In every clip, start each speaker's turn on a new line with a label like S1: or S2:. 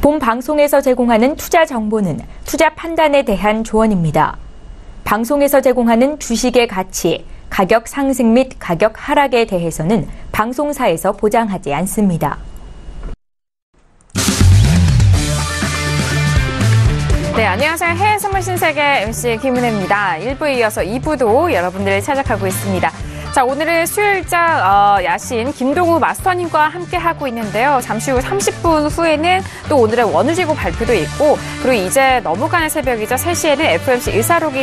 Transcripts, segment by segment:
S1: 본 방송에서 제공하는 투자 정보는 투자 판단에 대한 조언입니다. 방송에서 제공하는 주식의 가치, 가격 상승 및 가격 하락에 대해서는 방송사에서 보장하지 않습니다.
S2: 네, 안녕하세요. 해외 선물 신세계 MC 김은혜입니다. 1부에 이어서 2부도 여러분들을 찾아가고 있습니다. 자, 오늘은 수요일자 야신 김동우 마스터님과 함께하고 있는데요. 잠시 후 30분 후에는 또 오늘의 원유재고 발표도 있고, 그리고 이제 넘어가는 새벽이죠. 3시에는 FOMC 의사록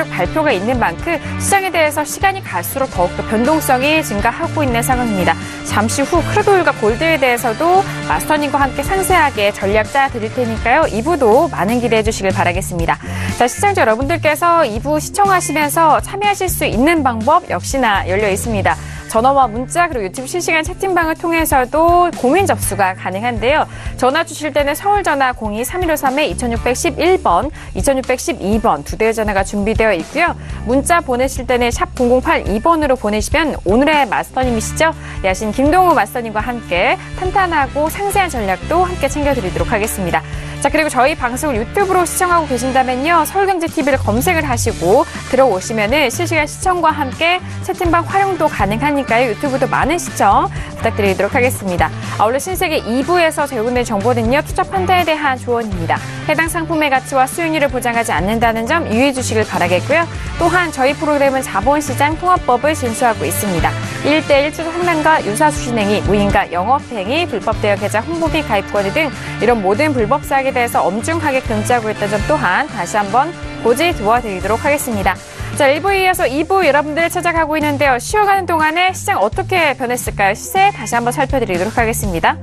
S2: 발표가 있는 만큼 시장에 대해서 시간이 갈수록 더욱더 변동성이 증가하고 있는 상황입니다. 잠시 후 크루드오일과 골드에 대해서도 마스터님과 함께 상세하게 전략 짜드릴 테니까요. 2부도 많은 기대해 주시길 바라겠습니다. 자, 시청자 여러분들께서 2부 시청하시면서 참여하실 수 있는 방법 역시나 열려 있습니다. 전화와 문자 그리고 유튜브 실시간 채팅방을 통해서도 고민 접수가 가능한데요. 전화 주실 때는 서울 전화 02-3153-2611번, 2612번 두 대의 전화가 준비되어 있고요. 문자 보내실 때는 샵 0082번으로 보내시면 오늘의 마스터님이시죠. 야신 김동우 마스터님과 함께 탄탄하고 상세한 전략도 함께 챙겨드리도록 하겠습니다. 자, 그리고 저희 방송을 유튜브로 시청하고 계신다면요. 서울경제TV를 검색을 하시고 들어오시면은 실시간 시청과 함께 채팅방 활용도 가능하니까요. 유튜브도 많은 시청 부탁드리도록 하겠습니다. 원래 신세계 2부에서 제공된 정보는요. 투자 판단에 대한 조언입니다. 해당 상품의 가치와 수익률을 보장하지 않는다는 점 유의해 주시길 바라겠고요. 또한 저희 프로그램은 자본시장 통합법을 준수하고 있습니다. 1대1 투자 상담과 유사수신행위, 무인가 영업행위, 불법대여 계좌 홍보비 가입권유 등 이런 모든 불법 사항에 대해서 엄중하게 금지하고 있다는 점 또한 다시 한번 고지 도와드리도록 하겠습니다. 자, 1부에 이어서 2부 여러분들을 찾아가고 있는데요. 쉬어가는 동안에 시장 어떻게 변했을까요? 시세 다시 한번 살펴드리도록 하겠습니다.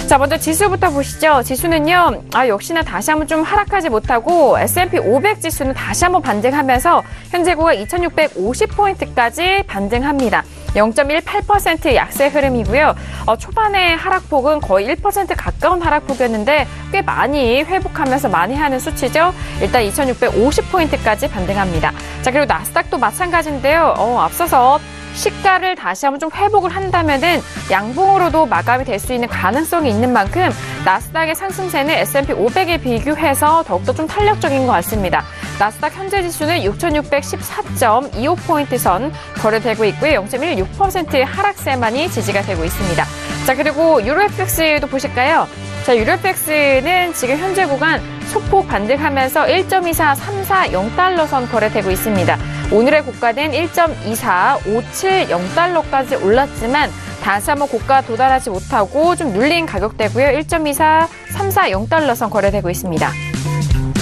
S2: 자, 먼저 지수부터 보시죠. 지수는요, 역시나 다시 한번 좀 하락하지 못하고 S&P 500 지수는 다시 한번 반등하면서 현재 고가 2650포인트까지 반등합니다. 0.18% 약세 흐름이고요. 초반의 하락폭은 거의 1% 가까운 하락폭이었는데 꽤 많이 회복하면서 만회하는 수치죠. 일단 2650포인트까지 반등합니다. 자, 그리고 나스닥도 마찬가지인데요. 앞서서 시가를 다시 한번 좀 회복을 한다면은 양봉으로도 마감이 될 수 있는 가능성이 있는 만큼 나스닥의 상승세는 S&P 500에 비교해서 더욱더 좀 탄력적인 것 같습니다. 나스닥 현재 지수는 6614.25포인트 선 거래되고 있고요. 0.16%의 하락세만이 지지가 되고 있습니다. 자, 그리고 유로FX도 보실까요? 자, 유로FX는 지금 현재 구간 소폭 반등하면서 1.24340달러 선 거래되고 있습니다. 오늘의 고가는 1.24570달러까지 올랐지만 다시 한번 고가 도달하지 못하고 좀 눌린 가격대고요. 1.24340달러 선 거래되고 있습니다.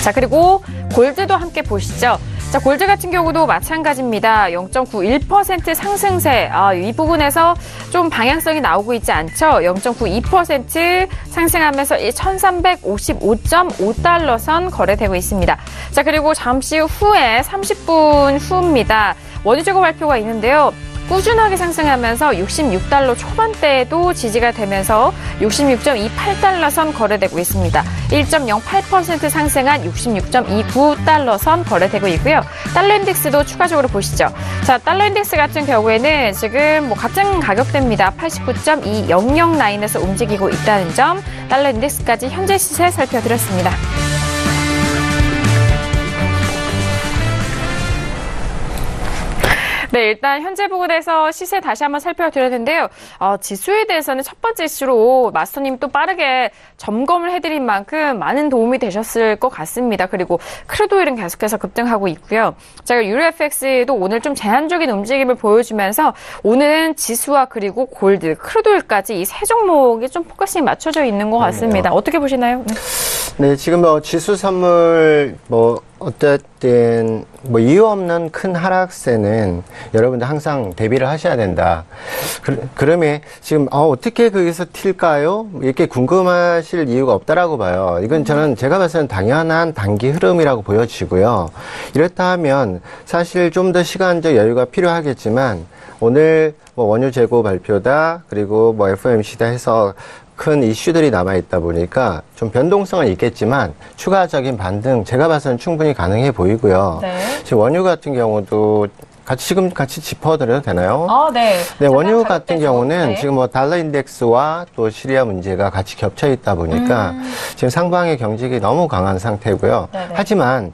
S2: 자, 그리고 골드도 함께 보시죠. 자, 골드 같은 경우도 마찬가지입니다. 0.91% 상승세. 이 부분에서 좀 방향성이 나오고 있지 않죠? 0.92% 상승하면서 1355.5달러 선 거래되고 있습니다. 자, 그리고 잠시 후에 30분 후입니다. 원유재고 발표가 있는데요. 꾸준하게 상승하면서 66달러 초반대에도 지지가 되면서 66.28달러 선 거래되고 있습니다. 1.08% 상승한 66.29달러 선 거래되고 있고요. 달러 인덱스도 추가적으로 보시죠. 자, 달러 인덱스 같은 경우에는 지금 같은 가격대입니다. 89.200 라인에서 움직이고 있다는 점, 달러 인덱스까지 현재 시세 살펴드렸습니다. 네, 일단 현재 부근에서 시세 다시 한번 살펴드렸는데요. 지수에 대해서는 첫 번째 이슈로 마스터님 또 빠르게 점검을 해드린 만큼 많은 도움이 되셨을 것 같습니다. 그리고 크루드오일은 계속해서 급등하고 있고요. 제가 유로FX도 오늘 좀 제한적인 움직임을 보여주면서 오늘은 지수와 그리고 골드, 크루드오일까지 이 세 종목이 좀 포커싱이 맞춰져 있는 것 같습니다. 어떻게 보시나요?
S3: 네, 지금 지수 선물 어쨌든 이유 없는 큰 하락세는 여러분들 항상 대비를 하셔야 된다. 그러면 지금 어떻게 거기서 튈까요? 이렇게 궁금하실 이유가 없다라고 봐요. 이건 제가 봤을 때는 당연한 단기 흐름이라고 보여지고요. 이렇다 하면 사실 좀 더 시간적 여유가 필요하겠지만 오늘 원유 재고 발표다, 그리고 FOMC다 해서 큰 이슈들이 남아있다 보니까 좀 변동성은 있겠지만 추가적인 반등 제가 봐서는 충분히 가능해 보이고요.
S2: 네.
S3: 지금 원유 같은 경우도 지금 같이 짚어드려도 되나요?
S2: 네.
S3: 네, 원유
S2: 가격대
S3: 같은
S2: 좀,
S3: 경우는
S2: 네.
S3: 지금 뭐 달러 인덱스와 또 시리아 문제가 같이 겹쳐 있다 보니까 지금 상방의 경직이 너무 강한 상태고요.
S2: 네네.
S3: 하지만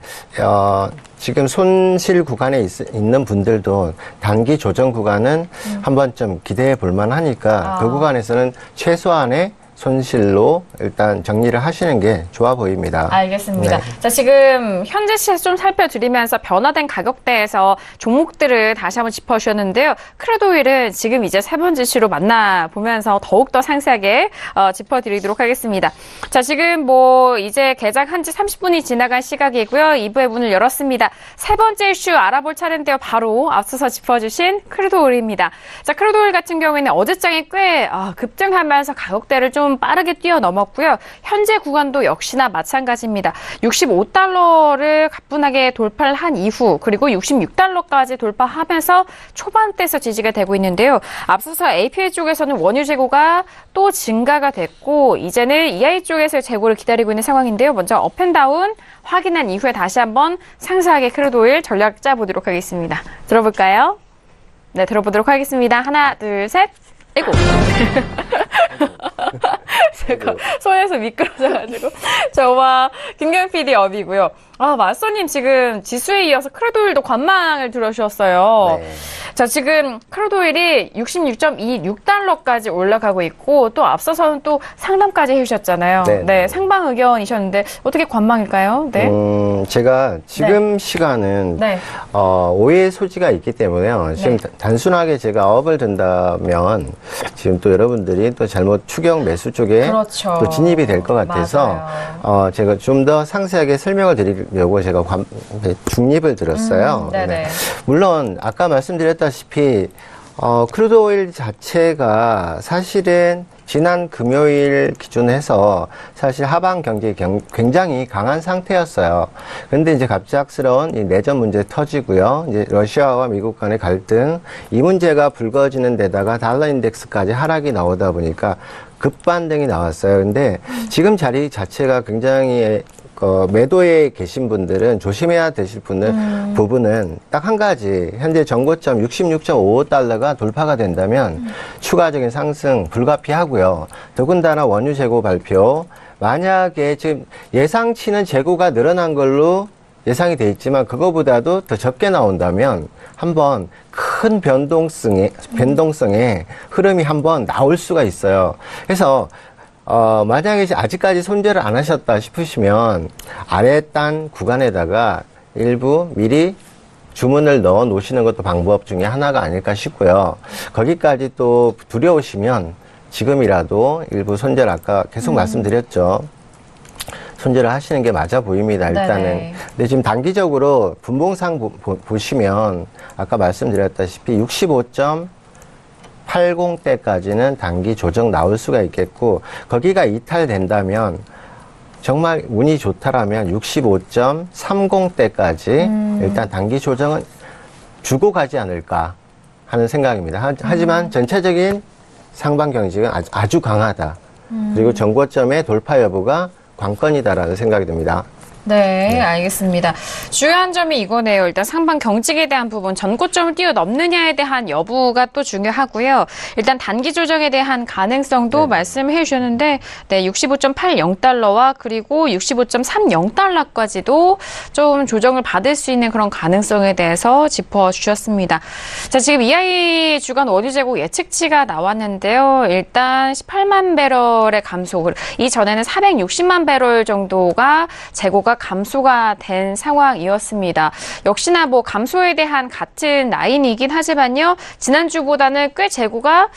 S3: 지금 손실 구간에 있는 분들도 단기 조정 구간은 한번 좀 기대해 볼 만하니까 그 구간에서는 최소한의 손실로 일단 정리를 하시는 게 좋아 보입니다.
S2: 알겠습니다.
S3: 네.
S2: 자, 지금 현재 시세 좀 살펴드리면서 변화된 가격대에서 종목들을 다시 한번 짚어주셨는데요. 크루드오일은 지금 이제 세 번째 이슈로 만나보면서 더욱더 상세하게 짚어드리도록 하겠습니다. 자, 지금 뭐 이제 개장한 지 30분이 지나간 시각이고요. 2부의 문을 열었습니다. 세 번째 이슈 알아볼 차례인데요. 바로 앞서서 짚어주신 크루드오일입니다. 자, 크루드오일 같은 경우에는 어제장에 꽤 급등하면서 가격대를 좀 빠르게 뛰어넘었고요. 현재 구간도 역시나 마찬가지입니다. 65달러를 가뿐하게 돌파를 한 이후 그리고 66달러까지 돌파하면서 초반대에서 지지가 되고 있는데요. 앞서서 APA 쪽에서는 원유 재고가 또 증가가 됐고 이제는 EI 쪽에서 재고를 기다리고 있는 상황인데요. 먼저 업앤다운 확인한 이후에 다시 한번 상세하게 크루드오일 전략 짜보도록 하겠습니다. 들어볼까요? 네, 들어보도록 하겠습니다. 하나, 둘, 셋. 아이고. 제가 손에서 미끄러져가지고. 저와 김경 PD 업이고요. 마스터님 지금 지수에 이어서 크루드오일도 관망을 들어주셨어요.
S3: 네.
S2: 자, 지금 크루드오일이 66.26달러까지 올라가고 있고 또 앞서서는 또 상담까지 해주셨잖아요.
S3: 네.
S2: 네, 상방 의견이셨는데 어떻게 관망일까요? 네.
S3: 제가 지금 시간은
S2: 네.
S3: 오해의 소지가 있기 때문에요. 지금
S2: 네.
S3: 단순하게 제가 업을 든다면 지금 또 여러분들이 또 잘못 추경 매수 쪽에
S2: 그렇죠.
S3: 또 진입이 될 것 같아서 제가 좀 더 상세하게 설명을 드리려고 제가 중립을 들었어요.
S2: 네네.
S3: 네. 물론 아까 말씀드렸다시피 크루드오일 자체가 사실은 지난 금요일 기준해서 사실 하방 경제에 굉장히 강한 상태였어요. 그런데 이제 갑작스러운 이 내전 문제 터지고요. 이제 러시아와 미국 간의 갈등, 이 문제가 불거지는 데다가 달러 인덱스까지 하락이 나오다 보니까 급반등이 나왔어요. 근데 지금 자리 자체가 굉장히 매도에 계신 분들은 조심해야 되실 부분은 딱 한 가지, 현재 정고점 66.55달러가 돌파가 된다면 추가적인 상승 불가피하고요. 더군다나 원유 재고 발표, 만약에 지금 예상치는 재고가 늘어난 걸로 예상이 돼 있지만 그거보다도 더 적게 나온다면 한번 큰 변동성의 흐름이 한번 나올 수가 있어요. 그래서 만약에 아직까지 손절을 안 하셨다 싶으시면 아래단 구간에다가 일부 미리 주문을 넣어 놓으시는 것도 방법 중에 하나가 아닐까 싶고요. 거기까지 또 두려우시면 지금이라도 일부 손절 아까 계속 말씀드렸죠. 손절을 하시는 게 맞아 보입니다, 일단은.
S2: 네네.
S3: 근데 지금 단기적으로 분봉상 보시면 아까 말씀드렸다시피 65.80대까지는 단기 조정 나올 수가 있겠고 거기가 이탈된다면 정말 운이 좋다라면 65.30대까지 일단 단기 조정은 주고 가지 않을까 하는 생각입니다. 하지만 전체적인 상방 경직은 아주 강하다. 그리고 정고점의 돌파 여부가 관건이다라는 생각이 듭니다.
S2: 네, 알겠습니다. 중요한 점이 이거네요. 일단 상방 경직에 대한 부분, 전고점을 뛰어넘느냐에 대한 여부가 또 중요하고요. 일단 단기 조정에 대한 가능성도 말씀해 주셨는데, 네, 65.80달러와 그리고 65.30달러까지도 좀 조정을 받을 수 있는 그런 가능성에 대해서 짚어주셨습니다. 자, 지금 EI 주간 원유 재고 예측치가 나왔는데요. 일단 18만 배럴의 감소, 이전에는 460만 배럴 정도가 재고가 감소가 된 상황이었습니다. 역시나 뭐 감소에 대한 같은 라인이긴 하지만요. 지난주보다는 꽤 재고가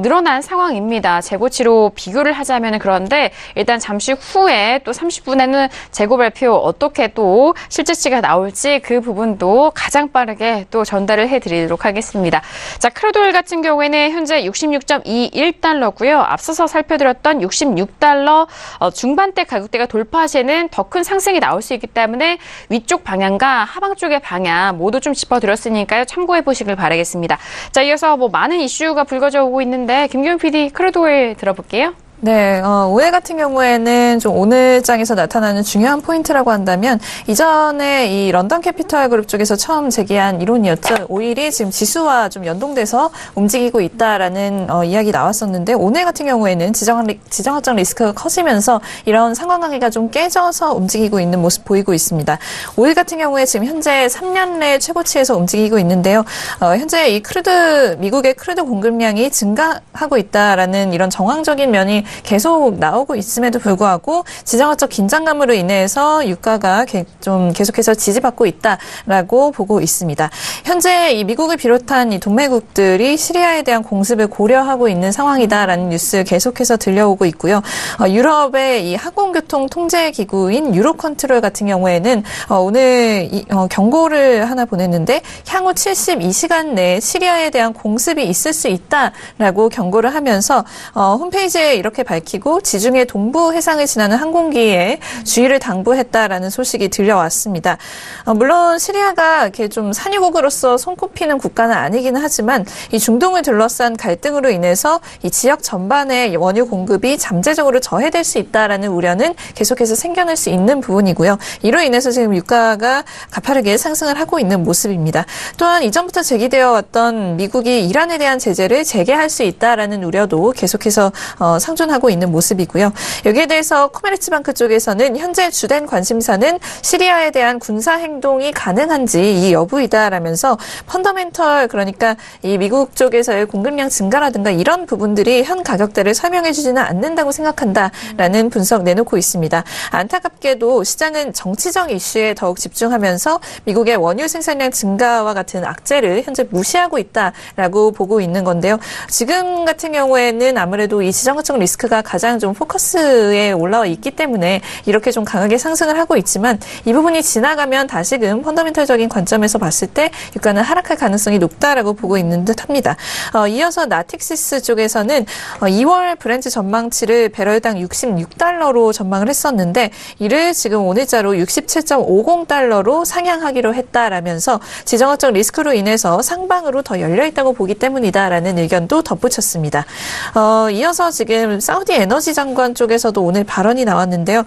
S2: 늘어난 상황입니다. 재고치로 비교를 하자면 그런데 일단 잠시 후에 또 30분에는 재고 발표 어떻게 또 실제치가 나올지 그 부분도 가장 빠르게 또 전달을 해드리도록 하겠습니다. 자, 크루드오일 같은 경우에는 현재 66.21달러고요. 앞서서 살펴드렸던 66달러 중반대 가격대가 돌파시에는 더 큰 상승이 나올 수 있기 때문에 위쪽 방향과 하방 쪽의 방향 모두 좀 짚어드렸으니까요. 참고해 보시길 바라겠습니다. 자, 이어서 뭐 많은 이슈가 불거져 오고 있는데 김경윤 PD 크루드오일 들어볼게요.
S4: 네, 오일 같은 경우에는 좀 오늘장에서 나타나는 중요한 포인트라고 한다면 이전에 이 런던 캐피털 그룹 쪽에서 처음 제기한 이론이었죠. 오일이 지금 지수와 좀 연동돼서 움직이고 있다라는 이야기 나왔었는데 오늘 같은 경우에는 지정학적 리스크가 커지면서 이런 상관관계가 좀 깨져서 움직이고 있는 모습 보이고 있습니다. 오일 같은 경우에 지금 현재 3년 내 최고치에서 움직이고 있는데요. 현재 이 미국의 크루드 공급량이 증가하고 있다라는 이런 정황적인 면이 계속 나오고 있음에도 불구하고 지정학적 긴장감으로 인해서 유가가 좀 계속해서 지지받고 있다라고 보고 있습니다. 현재 이 미국을 비롯한 이 동맹국들이 시리아에 대한 공습을 고려하고 있는 상황이다라는 뉴스 계속해서 들려오고 있고요. 유럽의 이 항공교통 통제 기구인 유로컨트롤 같은 경우에는 오늘 경고를 하나 보냈는데 향후 72시간 내에 시리아에 대한 공습이 있을 수 있다라고 경고를 하면서 홈페이지에 이렇게 밝히고 지중해 동부 해상을 지나는 항공기에 주의를 당부했다라는 소식이 들려왔습니다. 물론 시리아가 이렇게 좀 산유국으로서 손꼽히는 국가는 아니기는 하지만 이 중동을 둘러싼 갈등으로 인해서 이 지역 전반의 원유 공급이 잠재적으로 저해될 수 있다라는 우려는 계속해서 생겨날 수 있는 부분이고요. 이로 인해서 지금 유가가 가파르게 상승을 하고 있는 모습입니다. 또한 이전부터 제기되어 왔던 미국이 이란에 대한 제재를 재개할 수 있다라는 우려도 계속해서 상존하고 있는 모습이고요. 여기에 대해서 코메르츠방크 쪽에서는 현재 주된 관심사는 시리아에 대한 군사 행동이 가능한지 이 여부이다라면서 펀더멘털 그러니까 이 미국 쪽에서의 공급량 증가라든가 이런 부분들이 현 가격대를 설명해 주지는 않는다고 생각한다라는 분석 내놓고 있습니다. 안타깝게도 시장은 정치적 이슈에 더욱 집중하면서 미국의 원유 생산량 증가와 같은 악재를 현재 무시하고 있다라고 보고 있는 건데요. 지금 같은 경우에는 아무래도 이 지정학적 리스크가 가장 좀 포커스에 올라와 있기 때문에 이렇게 좀 강하게 상승을 하고 있지만 이 부분이 지나가면 다시금 펀더멘털적인 관점에서 봤을 때 유가는 하락할 가능성이 높다라고 보고 있는 듯합니다. 이어서 나틱시스 쪽에서는 2월 브렌트 전망치를 배럴당 66달러로 전망을 했었는데 이를 지금 오늘자로 67.50달러로 상향하기로 했다라면서 지정학적 리스크로 인해서 상방으로 더 열려있다고 보기 때문이다라는 의견도 덧붙였습니다. 이어서 지금 사우디 에너지 장관 쪽에서도 오늘 발언이 나왔는데요.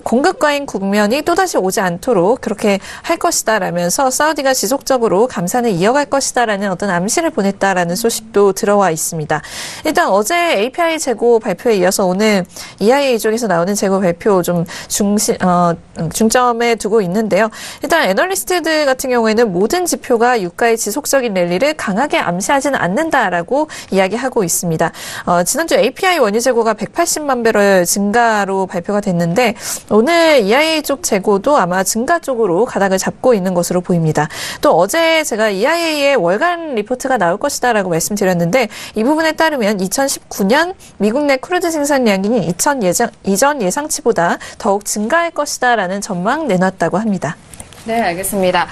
S4: 공급 과잉 국면이 또다시 오지 않도록 그렇게 할 것이다라면서 사우디가 지속적으로 감산을 이어갈 것이다라는 어떤 암시를 보냈다라는 소식도 들어와 있습니다. 일단 어제 API 재고 발표에 이어서 오늘 EIA 쪽에서 나오는 재고 발표 좀 중점에 두고 있는데요. 일단 애널리스트들 같은 경우에는 모든 지표가 유가의 지속적인 랠리를 강하게 암시하지는 않는다라고 이야기하고 있습니다. 지난주 API 원유 재고가 180만 배럴 증가로 발표가 됐는데 오늘 EIA 쪽 재고도 아마 증가 쪽으로 가닥을 잡고 있는 것으로 보입니다. 또 어제 제가 EIA의 월간 리포트가 나올 것이다라고 말씀드렸는데 이 부분에 따르면 2019년 미국 내 크루드 생산량이 이전 예상치보다 더욱 증가할 것이다라는 전망 내놨다고 합니다.
S2: 네, 알겠습니다.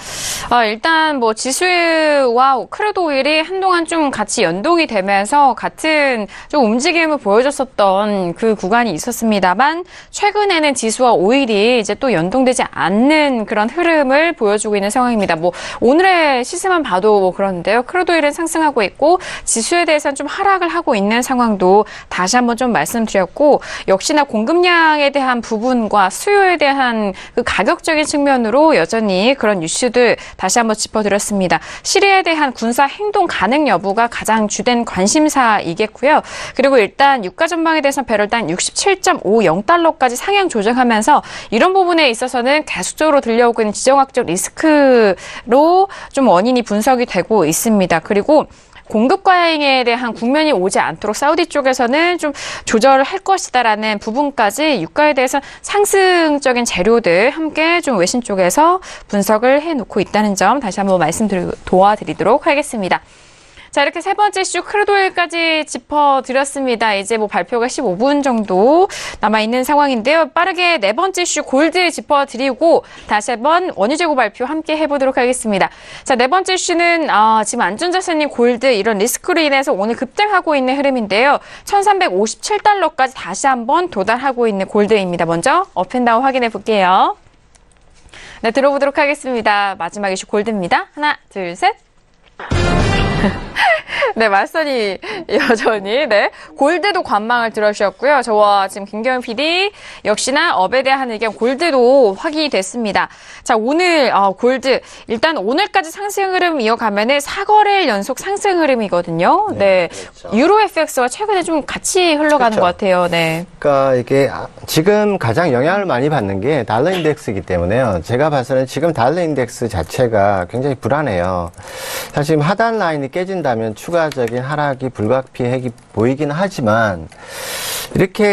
S2: 일단 뭐 지수와 크루드 오일이 한동안 좀 같이 연동이 되면서 같은 좀 움직임을 보여줬었던 그 구간이 있었습니다만 최근에는 지수와 오일이 이제 또 연동되지 않는 그런 흐름을 보여주고 있는 상황입니다. 뭐 오늘의 시세만 봐도 뭐 그런데요. 크루드 오일은 상승하고 있고 지수에 대해서는 좀 하락을 하고 있는 상황도 다시 한번 좀 말씀드렸고 역시나 공급량에 대한 부분과 수요에 대한 그 가격적인 측면으로 여전히 그런 이슈들 다시 한번 짚어드렸습니다. 시리아에 대한 군사 행동 가능 여부가 가장 주된 관심사이겠고요. 그리고 일단 유가 전망에 대해서 배럴당 67.50달러까지 상향 조정하면서 이런 부분에 있어서는 계속적으로 들려오고 있는 지정학적 리스크로 좀 원인이 분석이 되고 있습니다. 그리고 공급 과잉에 대한 국면이 오지 않도록 사우디 쪽에서는 좀 조절을 할 것이다라는 부분까지 유가에 대해서 상승적인 재료들 함께 좀 외신 쪽에서 분석을 해놓고 있다는 점 다시 한번 도와드리도록 하겠습니다. 자, 이렇게 세 번째 이슈 크루드 오일까지 짚어드렸습니다. 이제 뭐 발표가 15분 정도 남아있는 상황인데요. 빠르게 네 번째 이슈 골드 짚어드리고 다시 한번 원유 재고 발표 함께 해보도록 하겠습니다. 자, 네 번째 이슈는 지금 안전자산인 골드 이런 리스크로 인해서 오늘 급등하고 있는 흐름인데요. 1357달러까지 다시 한번 도달하고 있는 골드입니다. 먼저 업앤다운 확인해 볼게요. 네, 들어보도록 하겠습니다. 마지막 이슈 골드입니다. 하나, 둘, 셋. 네, 말선이 여전히, 네. 골드도 관망을 들어주셨고요. 저와 지금 김경영 PD, 역시나 업에 대한 의견 골드도 확인이 됐습니다. 자, 오늘, 골드. 일단 오늘까지 상승 흐름 이어가면은 4거래일 연속 상승 흐름이거든요. 네.
S3: 그렇죠.
S2: 유로 FX와 최근에 좀 같이 흘러가는
S3: 그렇죠.
S2: 것 같아요. 네.
S3: 그러니까 이게 지금 가장 영향을 많이 받는 게 달러 인덱스이기 때문에요. 제가 봐서는 지금 달러 인덱스 자체가 굉장히 불안해요. 사실 하단 라인이 깨진다면 추가적인 하락이 불가피해 보이긴 하지만 이렇게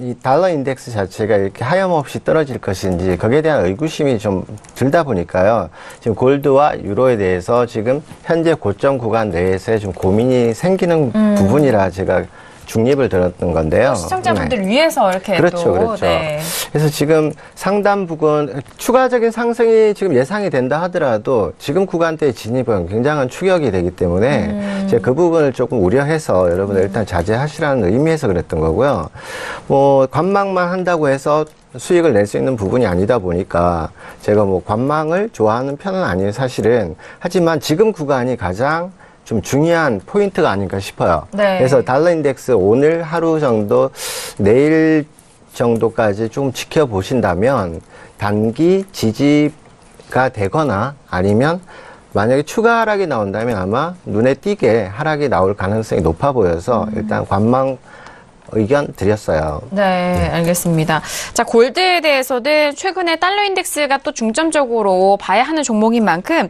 S3: 이 달러 인덱스 자체가 이렇게 하염없이 떨어질 것인지 거기에 대한 의구심이 좀 들다 보니까요. 지금 골드와 유로에 대해서 지금 현재 고점 구간 내에서의 좀 고민이 생기는 부분이라 제가 중립을 들었던 건데요.
S2: 시청자분들 위해서 이렇게
S3: 그렇죠,
S2: 또.
S3: 그렇죠.
S2: 네.
S3: 그래서 지금 상단 부근 추가적인 상승이 지금 예상이 된다 하더라도 지금 구간대의 진입은 굉장한 추격이 되기 때문에 제가 그 부분을 조금 우려해서 여러분들 일단 자제하시라는 의미에서 그랬던 거고요. 뭐 관망만 한다고 해서 수익을 낼 수 있는 부분이 아니다 보니까 제가 뭐 관망을 좋아하는 편은 아니에요, 사실은. 하지만 지금 구간이 가장 좀 중요한 포인트가 아닌가 싶어요.
S2: 네.
S3: 그래서 달러 인덱스 오늘 하루 정도, 내일 정도까지 좀 지켜보신다면 단기 지지가 되거나 아니면 만약에 추가 하락이 나온다면 아마 눈에 띄게 하락이 나올 가능성이 높아 보여서 일단 관망 의견 드렸어요.
S2: 네, 알겠습니다. 자, 골드에 대해서는 최근에 달러 인덱스가 또 중점적으로 봐야 하는 종목인 만큼,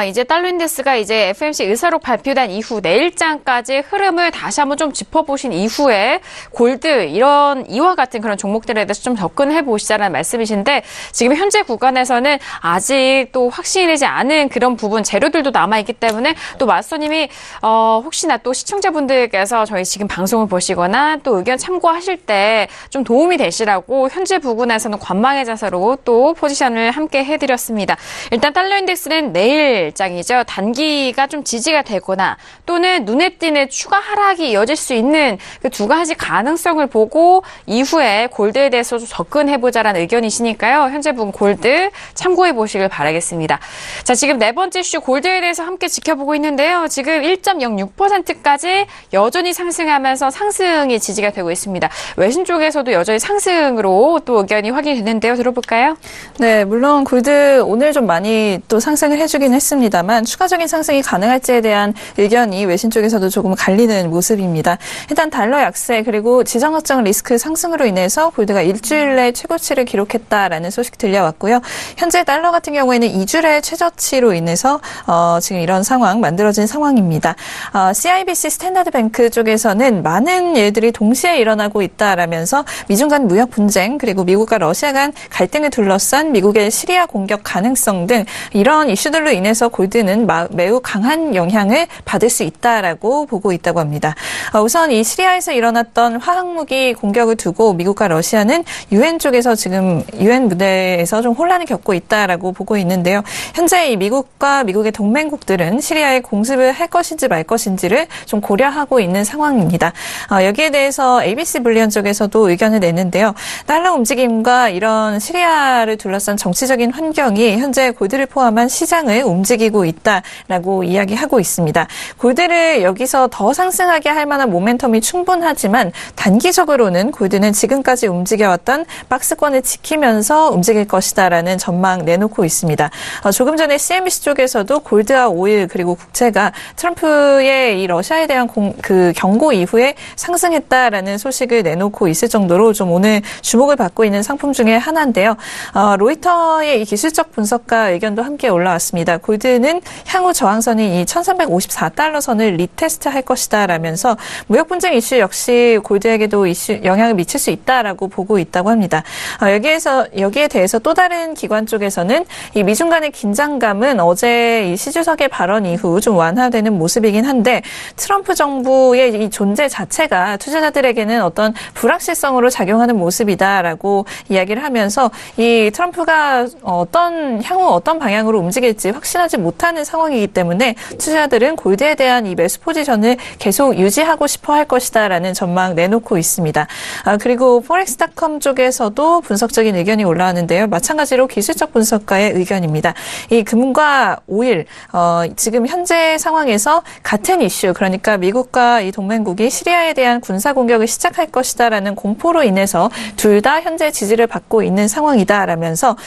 S2: 이제 달러 인덱스가 이제 FOMC 의사록 발표된 이후 내일장까지 흐름을 다시 한번 좀 짚어보신 이후에 골드, 이와 같은 그런 종목들에 대해서 좀 접근해 보시자라는 말씀이신데, 지금 현재 구간에서는 아직 또 확신이 되지 않은 그런 부분, 재료들도 남아있기 때문에 또 마스터님이, 혹시나 또 시청자분들께서 저희 지금 방송을 보시거나 또 의견 참고하실 때 좀 도움이 되시라고 현재 부근에서는 관망의 자세로 또 포지션을 함께 해드렸습니다. 일단 달러 인덱스는 내일장이죠. 단기가 좀 지지가 되거나 또는 눈에 띄는 추가 하락이 이어질 수 있는 그 두 가지 가능성을 보고 이후에 골드에 대해서 좀 접근해보자라는 의견이시니까요. 현재 부근 골드 참고해 보시길 바라겠습니다. 자, 지금 네 번째 이슈 골드에 대해서 함께 지켜보고 있는데요. 지금 1.06%까지 여전히 상승하면서 상승이 지지가 되고 있습니다. 외신 쪽에서도 여전히 상승으로 또 의견이 확인이 됐는데요. 들어볼까요?
S4: 네, 물론 골드 오늘 좀 많이 또 상승을 해주긴 했습니다만 추가적인 상승이 가능할지에 대한 의견이 외신 쪽에서도 조금 갈리는 모습입니다. 일단 달러 약세 그리고 지정 확정 리스크 상승으로 인해서 골드가 일주일 내 최고치를 기록했다라는 소식 들려왔고요. 현재 달러 같은 경우에는 2주의 최저치로 인해서 지금 이런 상황 만들어진 상황입니다. CIBC 스탠다드 뱅크 쪽에서는 많은 일들이 동시에 일어나고 있다라면서 미중 간 무역 분쟁 그리고 미국과 러시아 간 갈등을 둘러싼 미국의 시리아 공격 가능성 등 이런 이슈들로 인해서 골드는 매우 강한 영향을 받을 수 있다라고 보고 있다고 합니다. 우선 이 시리아에서 일어났던 화학무기 공격을 두고 미국과 러시아는 유엔 쪽에서 지금 유엔 무대에서 좀 혼란을 겪고 있다라고 보고 있는데요. 현재 이 미국과 미국의 동맹국들은 시리아에 공습을 할 것인지 말 것인지를 좀 고려하고 있는 상황입니다. 여기에 대해서 ABC 불리언 쪽에서도 의견을 냈는데요. 달러 움직임과 이런 시리아를 둘러싼 정치적인 환경이 현재 골드를 포함한 시장을 움직이고 있다라고 이야기하고 있습니다. 골드를 여기서 더 상승하게 할 만한 모멘텀이 충분하지만 단기적으로는 골드는 지금까지 움직여왔던 박스권을 지키면서 움직일 것이다라는 전망 내놓고 있습니다. 조금 전에 CNBC 쪽에서도 골드와 오일 그리고 국채가 트럼프의 이 러시아에 대한 경고 이후에 상승했다라는 소식을 내놓고 있을 정도로 좀 오늘 주목을 받고 있는 상품 중에 하나인데요. 로이터의 이 기술적 분석가 의견도 함께 올라왔습니다. 골드는 향후 저항선인 이 1354달러 선을 리테스트할 것이다라면서 무역 분쟁 이슈 역시 골드에게도 영향을 미칠 수 있다라고 보고 있다고 합니다. 여기에 대해서 또 다른 기관 쪽에서는 이 미중 간의 긴장감은 어제 이 시주석의 발언 이후 좀 완화되는 모습이긴 한데 트럼프 정부의 이 존재 자체가 투자 투자자들에게는 어떤 불확실성으로 작용하는 모습이다라고 이야기를 하면서 이 트럼프가 향후 어떤 방향으로 움직일지 확신하지 못하는 상황이기 때문에 투자자들은 골드에 대한 이 매수 포지션을 계속 유지하고 싶어 할 것이다라는 전망 내놓고 있습니다. 그리고 포렉스닷컴 쪽에서도 분석적인 의견이 올라왔는데요. 마찬가지로 기술적 분석가의 의견입니다. 이 금과 오일, 지금 현재 상황에서 같은 이슈, 그러니까 미국과 이 동맹국이 시리아에 대한 군사 공격을 시작할 것이다라는 공포로 인해서 둘 다 현재 지지를 받고 있는 상황이다라면서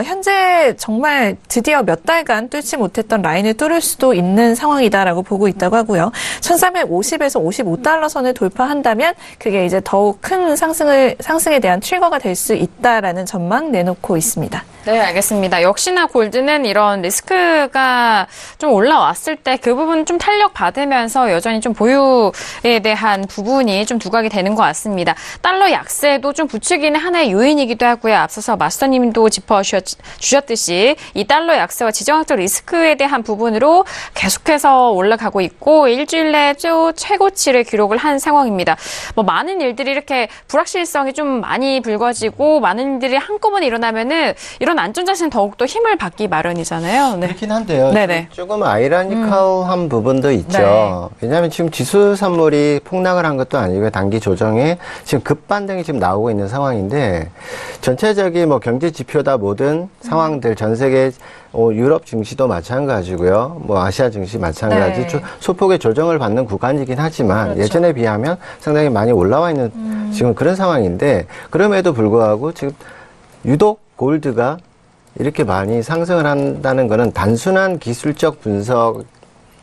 S4: 현재 정말 드디어 몇 달간 뚫지 못했던 라인을 뚫을 수도 있는 상황이다라고 보고 있다고 하고요. 1350에서 55달러 선을 돌파한다면 그게 이제 더욱 큰 상승에 대한 트리거가 될 수 있다라는 전망 내놓고 있습니다.
S2: 네, 알겠습니다. 역시나 골드는 이런 리스크가 좀 올라왔을 때 그 부분 좀 탄력 받으면서 여전히 좀 보유에 대한 부분이 좀 두각이 되는 것 같습니다. 달러 약세도 좀 부추기는 하나의 요인이기도 하고요. 앞서서 마스터님도 짚어주셨듯이 이 달러 약세와 지정학적 리스크에 대한 부분으로 계속해서 올라가고 있고 일주일 내에 최고치를 기록을 한 상황입니다. 많은 일들이 이렇게 불확실성이 좀 많이 불거지고 많은 일들이 한꺼번에 일어나면은 이런 안전자세는 더욱더 힘을 받기 마련이잖아요. 네.
S3: 그렇긴 한데요.
S2: 네네.
S3: 조금 아이러니컬한 부분도 있죠.
S2: 네.
S3: 왜냐하면 지금 지수 산물이 폭락을 한 것도 아니고 단기 조정에 지금 급반등이 지금 나오고 있는 상황인데 전체적인 경제 지표다 모든 상황들 전 세계 유럽 증시도 마찬가지고요. 아시아 증시 마찬가지.
S2: 네.
S3: 소폭의 조정을 받는 구간이긴 하지만
S2: 그렇죠.
S3: 예전에 비하면 상당히 많이 올라와 있는 지금 그런 상황인데 그럼에도 불구하고 지금 유독 골드가 이렇게 많이 상승을 한다는 것은 단순한 기술적 분석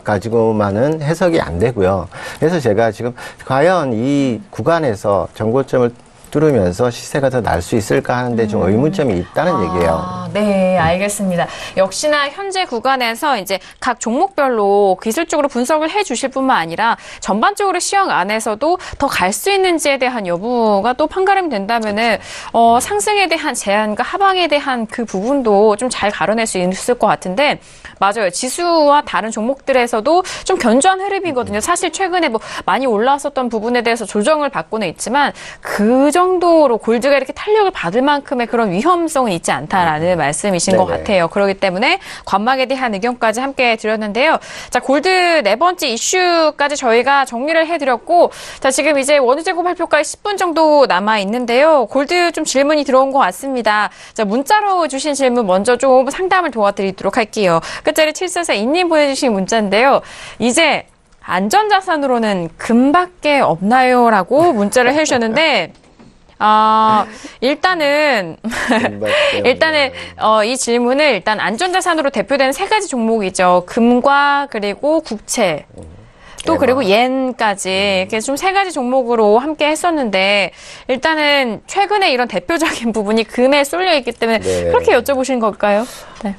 S3: 가지고만은 해석이 안 되고요. 그래서 제가 지금 과연 이 구간에서 정고점을 뚫으면서 시세가 더 날 수 있을까 하는데 좀 의문점이 있다는 얘기예요.
S2: 네, 알겠습니다. 역시나 현재 구간에서 이제 각 종목별로 기술적으로 분석을 해 주실 뿐만 아니라 전반적으로 시황 안에서도 더 갈 수 있는지에 대한 여부가 또 판가름이 된다면은 상승에 대한 제한과 하방에 대한 그 부분도 좀 잘 가려낼 수 있을 것 같은데 맞아요. 지수와 다른 종목들에서도 좀 견조한 흐름이거든요. 사실 최근에 많이 올라왔었던 부분에 대해서 조정을 받고는 있지만 그 정도로 골드가 이렇게 탄력을 받을 만큼의 그런 위험성은 있지 않다라는 말씀이신 것 같아요. 그렇기 때문에 관망에 대한 의견까지 함께 드렸는데요. 자, 골드 네 번째 이슈까지 저희가 정리를 해드렸고, 자, 지금 이제 원유재고 발표까지 10분 정도 남아 있는데요. 골드 좀 질문이 들어온 것 같습니다. 자, 문자로 주신 질문 먼저 좀 상담을 도와드리도록 할게요. 끝자리 7442님 보내주신 문자인데요. 이제 안전자산으로는 금밖에 없나요? 라고 문자를 해주셨는데, 일단은 이 질문을 일단 안전자산으로 대표되는 세 가지 종목이죠. 금과 그리고 국채. 또 그리고 옌까지 이렇게 좀 세 가지 종목으로 함께 했었는데 일단은 최근에 이런 대표적인 부분이 금에 쏠려 있기 때문에 그렇게 여쭤보신 걸까요? 네.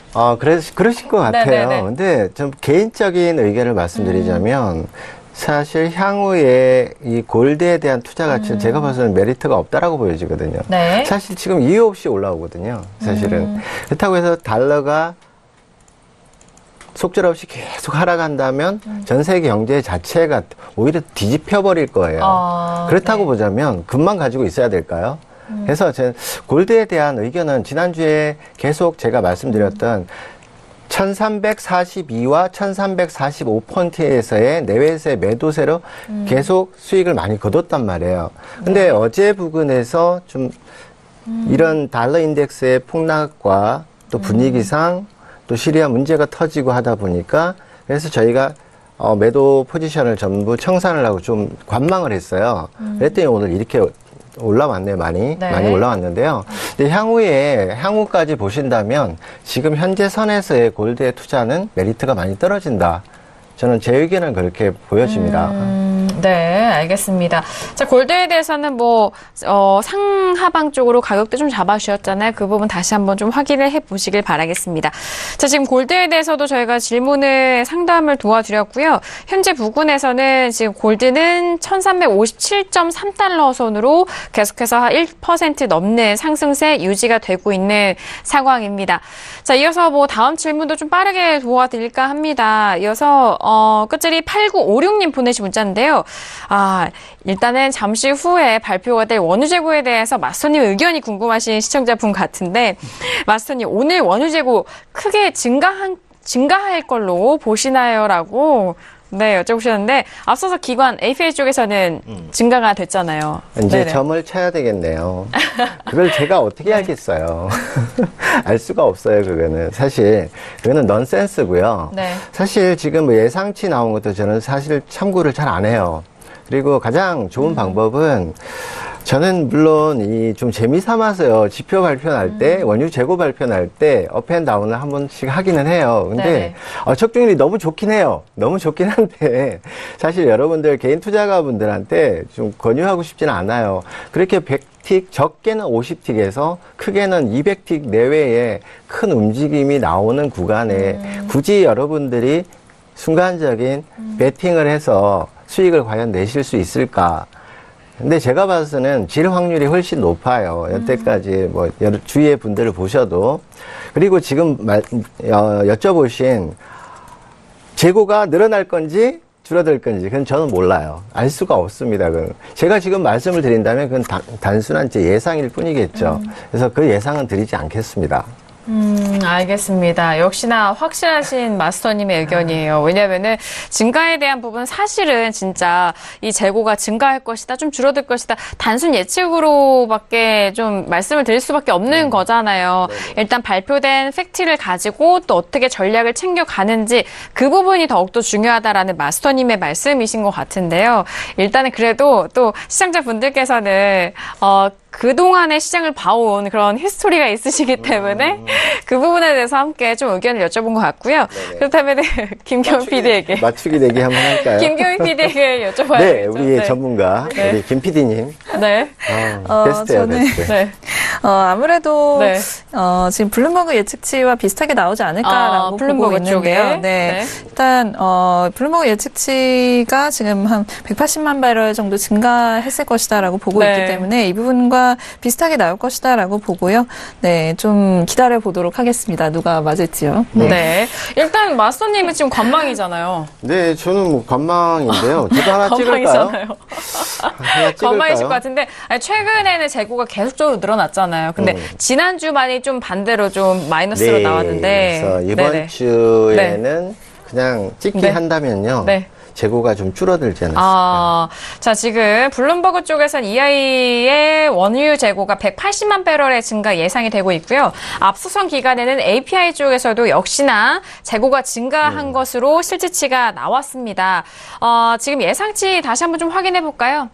S3: 그러신 것 같아요.
S2: 네네네.
S3: 근데 좀 개인적인 의견을 말씀드리자면 사실 향후에 이 골드에 대한 투자 가치는 제가 봐서는 메리트가 없다라고 보여지거든요.
S2: 네.
S3: 사실 지금 이유 없이 올라오거든요. 사실은. 그렇다고 해서 달러가 속절없이 계속 하락한다면 전 세계 경제 자체가 오히려 뒤집혀 버릴 거예요. 그렇다고 보자면 금만 가지고 있어야 될까요? 그래서 제 골드에 대한 의견은 지난주에 계속 제가 말씀드렸던 1342와 1345포인트에서의 내외세 매도세로 계속 수익을 많이 거뒀단 말이에요. 근데 어제 부근에서 좀 이런 달러 인덱스의 폭락과 또 분위기상 또 시리아 문제가 터지고 하다 보니까 그래서 저희가 매도 포지션을 전부 청산을 하고 좀 관망을 했어요. 그랬더니 오늘 이렇게 올라왔네요. 많이 올라왔는데요. 근데 향후까지 보신다면 지금 현재 선에서의 골드의 투자는 메리트가 많이 떨어진다. 저는 제 의견은 그렇게 보여집니다.
S2: 네, 알겠습니다. 자, 골드에 대해서는 상하방 쪽으로 가격대 좀 잡아주셨잖아요. 그 부분 다시 한번 좀 확인을 해보시길 바라겠습니다. 자, 지금 골드에 대해서도 저희가 상담을 도와드렸고요. 현재 부근에서는 지금 골드는 1357.3달러 선으로 계속해서 1% 넘는 상승세 유지가 되고 있는 상황입니다. 자, 이어서 다음 질문도 좀 빠르게 도와드릴까 합니다. 이어서, 끝자리 8956님 보내신 문자인데요. 일단은 잠시 후에 발표가 될 원유 재고에 대해서 마스터님 의견이 궁금하신 시청자분 같은데, 마스터님 오늘 원유 재고 크게 증가할 걸로 보시나요? 라고 네, 여쭤보셨는데 앞서서 기관 API 쪽에서는 증가가 됐잖아요.
S3: 이제
S2: 네네.
S3: 점을 쳐야 되겠네요. 그걸 제가 어떻게 알겠어요. 알 수가 없어요, 그거는. 사실 그거는 넌센스고요.
S2: 네.
S3: 사실 지금 뭐 예상치 나온 것도 저는 사실 참고를 잘 안 해요. 그리고 가장 좋은 방법은 저는 물론 이 좀 재미삼아서요. 지표 발표 날 때, 원유 재고 발표 날 때 업앤다운을 한 번씩 하기는 해요. 근데 적중률이 너무 좋긴 해요. 너무 좋긴 한데 사실 여러분들 개인 투자가분들한테 좀 권유하고 싶지는 않아요. 그렇게 100틱, 적게는 50틱에서 크게는 200틱 내외의 큰 움직임이 나오는 구간에 굳이 여러분들이 순간적인 베팅을 해서 수익을 과연 내실 수 있을까? 근데 제가 봐서는 질 확률이 훨씬 높아요. 여태까지 뭐 여러 주위의 분들을 보셔도. 그리고 지금 여쭤보신 재고가 늘어날 건지 줄어들 건지 그건 저는 몰라요. 알 수가 없습니다. 그건. 제가 지금 말씀을 드린다면 그건 단순한 제 예상일 뿐이겠죠. 그래서 그 예상은 드리지 않겠습니다.
S2: 알겠습니다. 역시나 확실하신 마스터님의 의견이에요. 왜냐면은 증가에 대한 부분 사실은 진짜 이 재고가 증가할 것이다, 좀 줄어들 것이다, 단순 예측으로밖에 좀 말씀을 드릴 수밖에 없는 거잖아요. 일단 발표된 팩트를 가지고 또 어떻게 전략을 챙겨가는지 그 부분이 더욱더 중요하다라는 마스터님의 말씀이신 것 같은데요. 일단은 그래도 또 시청자분들께서는 그동안의 시장을 봐온 그런 히스토리가 있으시기 때문에 그 부분에 대해서 함께 좀 의견을 여쭤본 것 같고요. 그렇다면 김경희 PD에게
S3: 맞추기 내기 한번 할까요?
S2: 김경희 PD에게 여쭤봐야겠죠.
S3: 네, 우리의 전문가, 우리 김 PD님.
S2: 네.
S3: 베스트예요, 베스트.
S2: 네.
S4: 아무래도
S2: 네.
S4: 지금 블룸버그 예측치와 비슷하게 나오지 않을까라고 보고
S2: 블룸버그
S4: 있는데요.
S2: 쪽에.
S4: 네. 일단 블룸버그 예측치가 지금 한 180만 배럴 정도 증가했을 것이다라고 보고
S2: 네.
S4: 있기 때문에 이 부분과 비슷하게 나올 것이다라고 보고요. 네, 좀 기다려 보도록 하겠습니다. 누가 맞을지요.
S2: 네. 일단 마스터님은 지금 관망이잖아요.
S3: 네, 저는 뭐 관망인데요. 저도 하나 찍을까요?
S2: 관망이잖아요.
S3: 하나 찍을까요?
S2: 관망이실 것 같은데 최근에는 재고가 계속적으로 늘어났잖아요. 근데 지난주만이 좀 반대로 좀 마이너스로 나왔는데
S3: 그래서 이번
S2: 네네.
S3: 주에는 그냥 찍기
S2: 네.
S3: 한다면요.
S2: 네.
S3: 재고가 좀 줄어들지 않았을까.
S2: 자, 지금 블룸버그 쪽에서는 EI의 원유 재고가 180만 배럴의 증가 예상이 되고 있고요. 앞서선 기간에는 API 쪽에서도 역시나 재고가 증가한 것으로 실질치가 나왔습니다. 지금 예상치 다시 한번 좀 확인해 볼까요?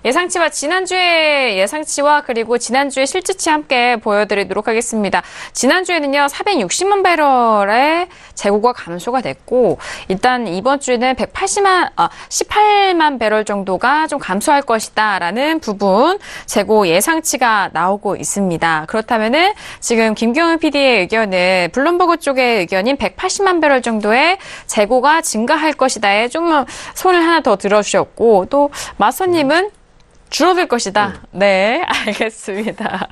S2: 예상치와 지난주의 예상치와 그리고 지난주의 실질치 함께 보여드리도록 하겠습니다. 지난주에는요, 460만 배럴의 재고가 감소가 됐고, 일단 이번 주에는 18만 배럴 정도가 좀 감소할 것이다 라는 부분 재고 예상치가 나오고 있습니다. 그렇다면은 지금 김경희 PD의 의견은 블룸버그 쪽의 의견인 180만 배럴 정도의 재고가 증가할 것이다에 좀 손을 하나 더 들어주셨고, 또 마스터님은 줄어들 것이다. 네, 알겠습니다.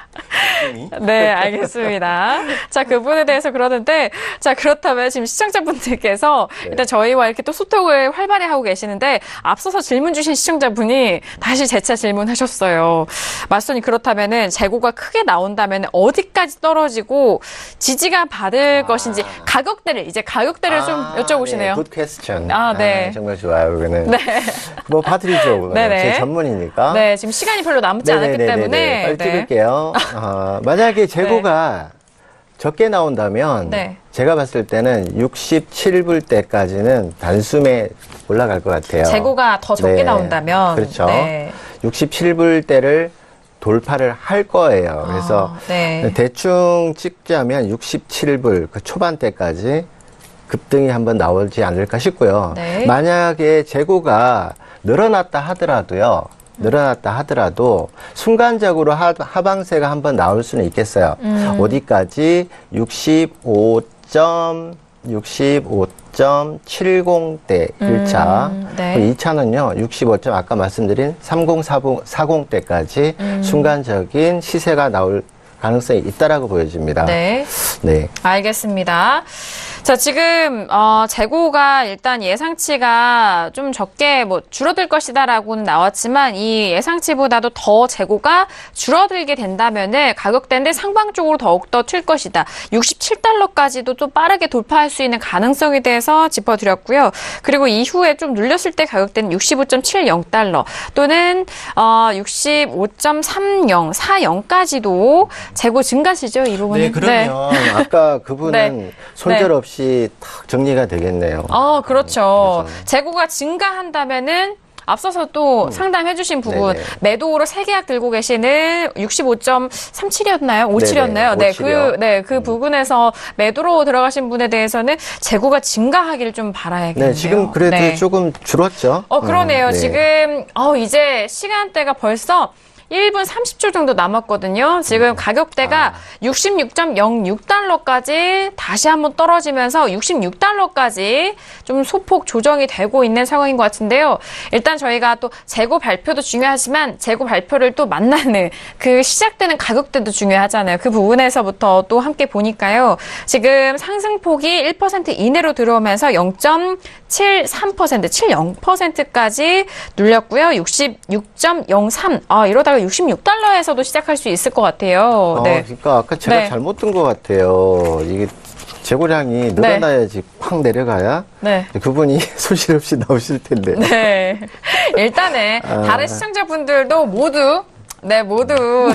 S2: 네, 알겠습니다. 자, 그 부분에 대해서 그러는데, 자, 그렇다면 지금 시청자분들께서 일단 저희와 이렇게 또 소통을 활발히 하고 계시는데, 앞서서 질문 주신 시청자분이 다시 재차 질문하셨어요. 마스터님, 그렇다면은 재고가 크게 나온다면 어디까지 떨어지고 지지가 받을 것인지 가격대를 좀 여쭤보시네요.
S3: 네, 굿 퀘스천.
S2: 네.
S3: 정말 좋아요, 그거는.
S2: 네.
S3: 뭐 봐드리죠.
S2: 네네.
S3: 제 전문이니까.
S2: 네, 지금 시간이 별로 남지 않았기 때문에.
S3: 빨리 찍을게요. 만약에 재고가 적게 나온다면
S2: 네.
S3: 제가 봤을 때는 67불 때까지는 단숨에 올라갈 것 같아요.
S2: 재고가 더 적게 나온다면.
S3: 그렇죠.
S2: 네.
S3: 67불 때를 돌파를 할 거예요. 그래서
S2: 네.
S3: 대충 찍자면 67불 그 초반대까지 급등이 한번 나오지 않을까 싶고요.
S2: 네.
S3: 만약에 재고가 늘어났다 하더라도 순간적으로 하방세가 한번 나올 수는 있겠어요. 어디까지? 65.70대 1차.
S2: 네.
S3: 2차는요, 65점 아까 말씀드린 3040대까지 순간적인 시세가 나올 가능성이 있다라고 보여집니다.
S2: 네.
S3: 네.
S2: 알겠습니다. 자, 지금 재고가 일단 예상치가 좀 적게 줄어들 것이다라고는 나왔지만 이 예상치보다도 더 재고가 줄어들게 된다면은 가격대인데 상방 쪽으로 더욱더 튈 것이다. 67달러까지도 좀 빠르게 돌파할 수 있는 가능성에 대해서 짚어드렸고요. 그리고 이후에 좀 눌렸을 때 가격대는 65.70달러 또는 65.3040까지도 재고 증가시죠, 이 부분은.
S3: 네, 그러면 아까 그분은
S2: 네.
S3: 손절없이 탁 정리가 되겠네요.
S2: 그렇죠.
S3: 그래서.
S2: 재고가 증가한다면은 앞서서 또 상담해주신 부분,
S3: 네네.
S2: 매도로 세계약 들고 계시는 65.37이었나요? 57이었나요?
S3: 네네,
S2: 그 부분에서 매도로 들어가신 분에 대해서는 재고가 증가하기를 좀 바라야겠네요.
S3: 네, 지금 그래도
S2: 네.
S3: 조금 줄었죠.
S2: 그러네요.
S3: 네.
S2: 지금, 이제 시간대가 벌써 1분 30초 정도 남았거든요. 지금 가격대가 66.06달러까지 다시 한번 떨어지면서 66달러까지 좀 소폭 조정이 되고 있는 상황인 것 같은데요. 일단 저희가 또 재고 발표도 중요하지만 재고 발표를 또 만나는 그 시작되는 가격대도 중요하잖아요. 그 부분에서부터 또 함께 보니까요. 지금 상승폭이 1% 이내로 들어오면서 0.73%, 70%까지 눌렸고요. 66.03. 이러다가 66달러에서도 시작할 수 있을 것 같아요. 네.
S3: 그러니까 아까 제가
S2: 네.
S3: 잘못 든 것 같아요. 이게 재고량이 늘어나야지 확 내려가야
S2: 네.
S3: 그분이 손실 없이 나오실 텐데.
S2: 네. 일단은 다른 시청자분들도 모두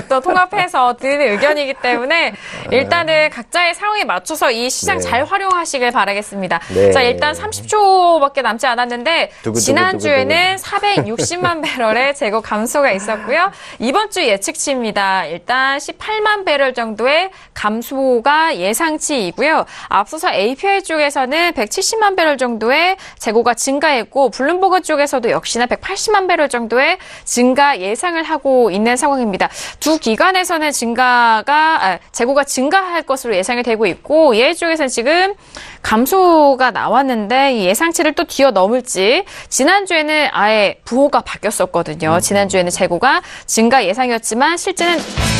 S2: 또 통합해서 드리는 의견이기 때문에 일단은 각자의 상황에 맞춰서 이 시장
S3: 네.
S2: 잘 활용하시길 바라겠습니다.
S3: 네.
S2: 자, 일단 30초밖에 남지 않았는데
S3: 두구두구
S2: 지난주에는 460만 배럴의 재고 감소가 있었고요. 이번 주 예측치입니다. 일단 18만 배럴 정도의 감소가 예상치이고요. 앞서서 API 쪽에서는 170만 배럴 정도의 재고가 증가했고 블룸버그 쪽에서도 역시나 180만 배럴 정도의 증가 예상을 하고 있는 상황입니다. 두 기관에서는 재고가 증가할 것으로 예상이 되고 있고 얘 쪽에서는 지금 감소가 나왔는데 이 예상치를 또 뛰어넘을지 지난주에는 아예 부호가 바뀌었었거든요. 지난주에는 재고가 증가 예상이었지만 실제는